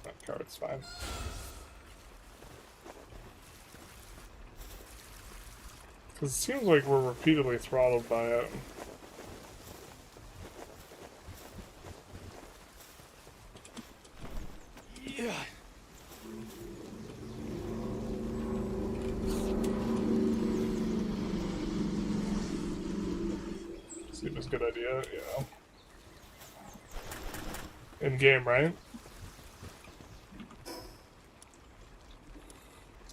That coward's fine. Because it seems like we're repeatedly throttled by it. Yeah. Seems a good idea, yeah. In game, right?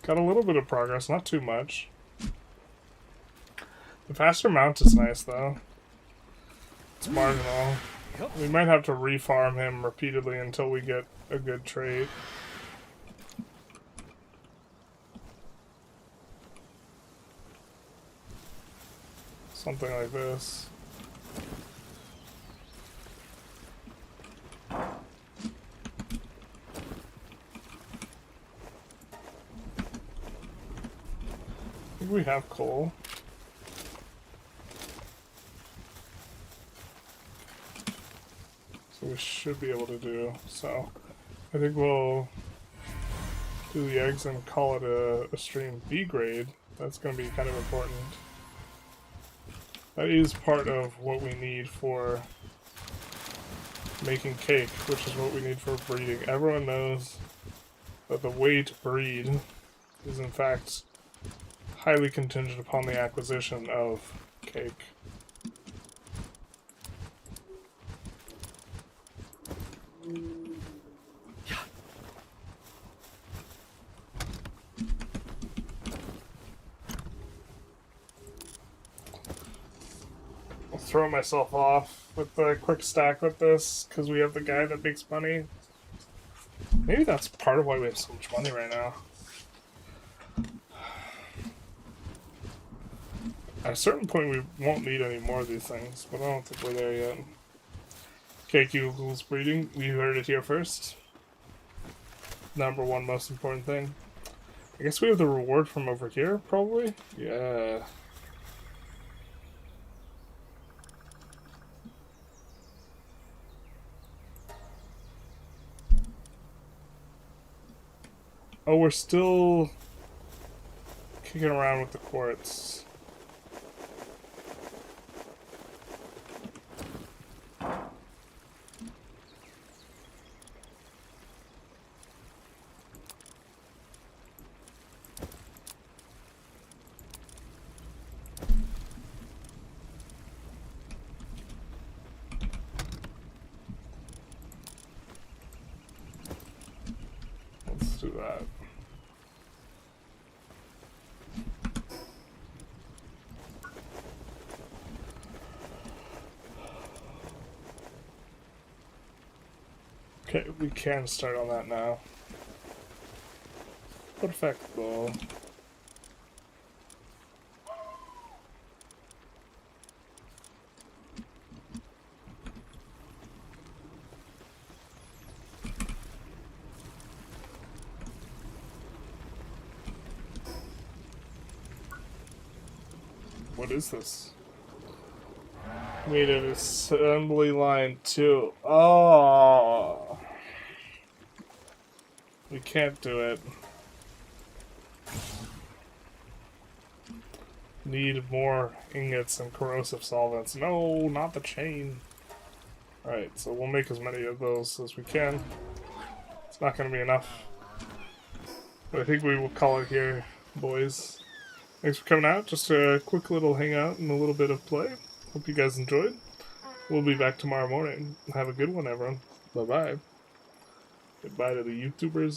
Got a little bit of progress, not too much. The faster mount is nice, though. It's marginal. We might have to refarm him repeatedly until we get a good trait. Something like this. think we have coal. So we should be able to do. So I think we'll do the eggs and call it a stream. B grade. That's going to be kind of important. That is part of what we need for making cake, which is what we need for breeding. Everyone knows that the way to breed is in fact highly contingent upon the acquisition of cake. I'll throw myself off with the quick stack with this because we have the guy that makes money. Maybe that's part of why we have so much money right now. At a certain point, we won't need any more of these things, but I don't think we're there yet. Cake equals breeding. You heard it here first. Number one most important thing. I guess we have the reward from over here, probably? Yeah. Oh, we're still kicking around with the quartz. Let's do that. Okay, we can start on that now. Perfecto. What is this? Made an assembly line too. Oh, we can't do it. Need more ingots and corrosive solvents. No, not the chain. Alright, so we'll make as many of those as we can. It's not going to be enough. But I think we will call it here, boys. Thanks for coming out. Just a quick little hangout and a little bit of play. Hope you guys enjoyed. We'll be back tomorrow morning. Have a good one, everyone. Bye-bye. Goodbye to the YouTubers.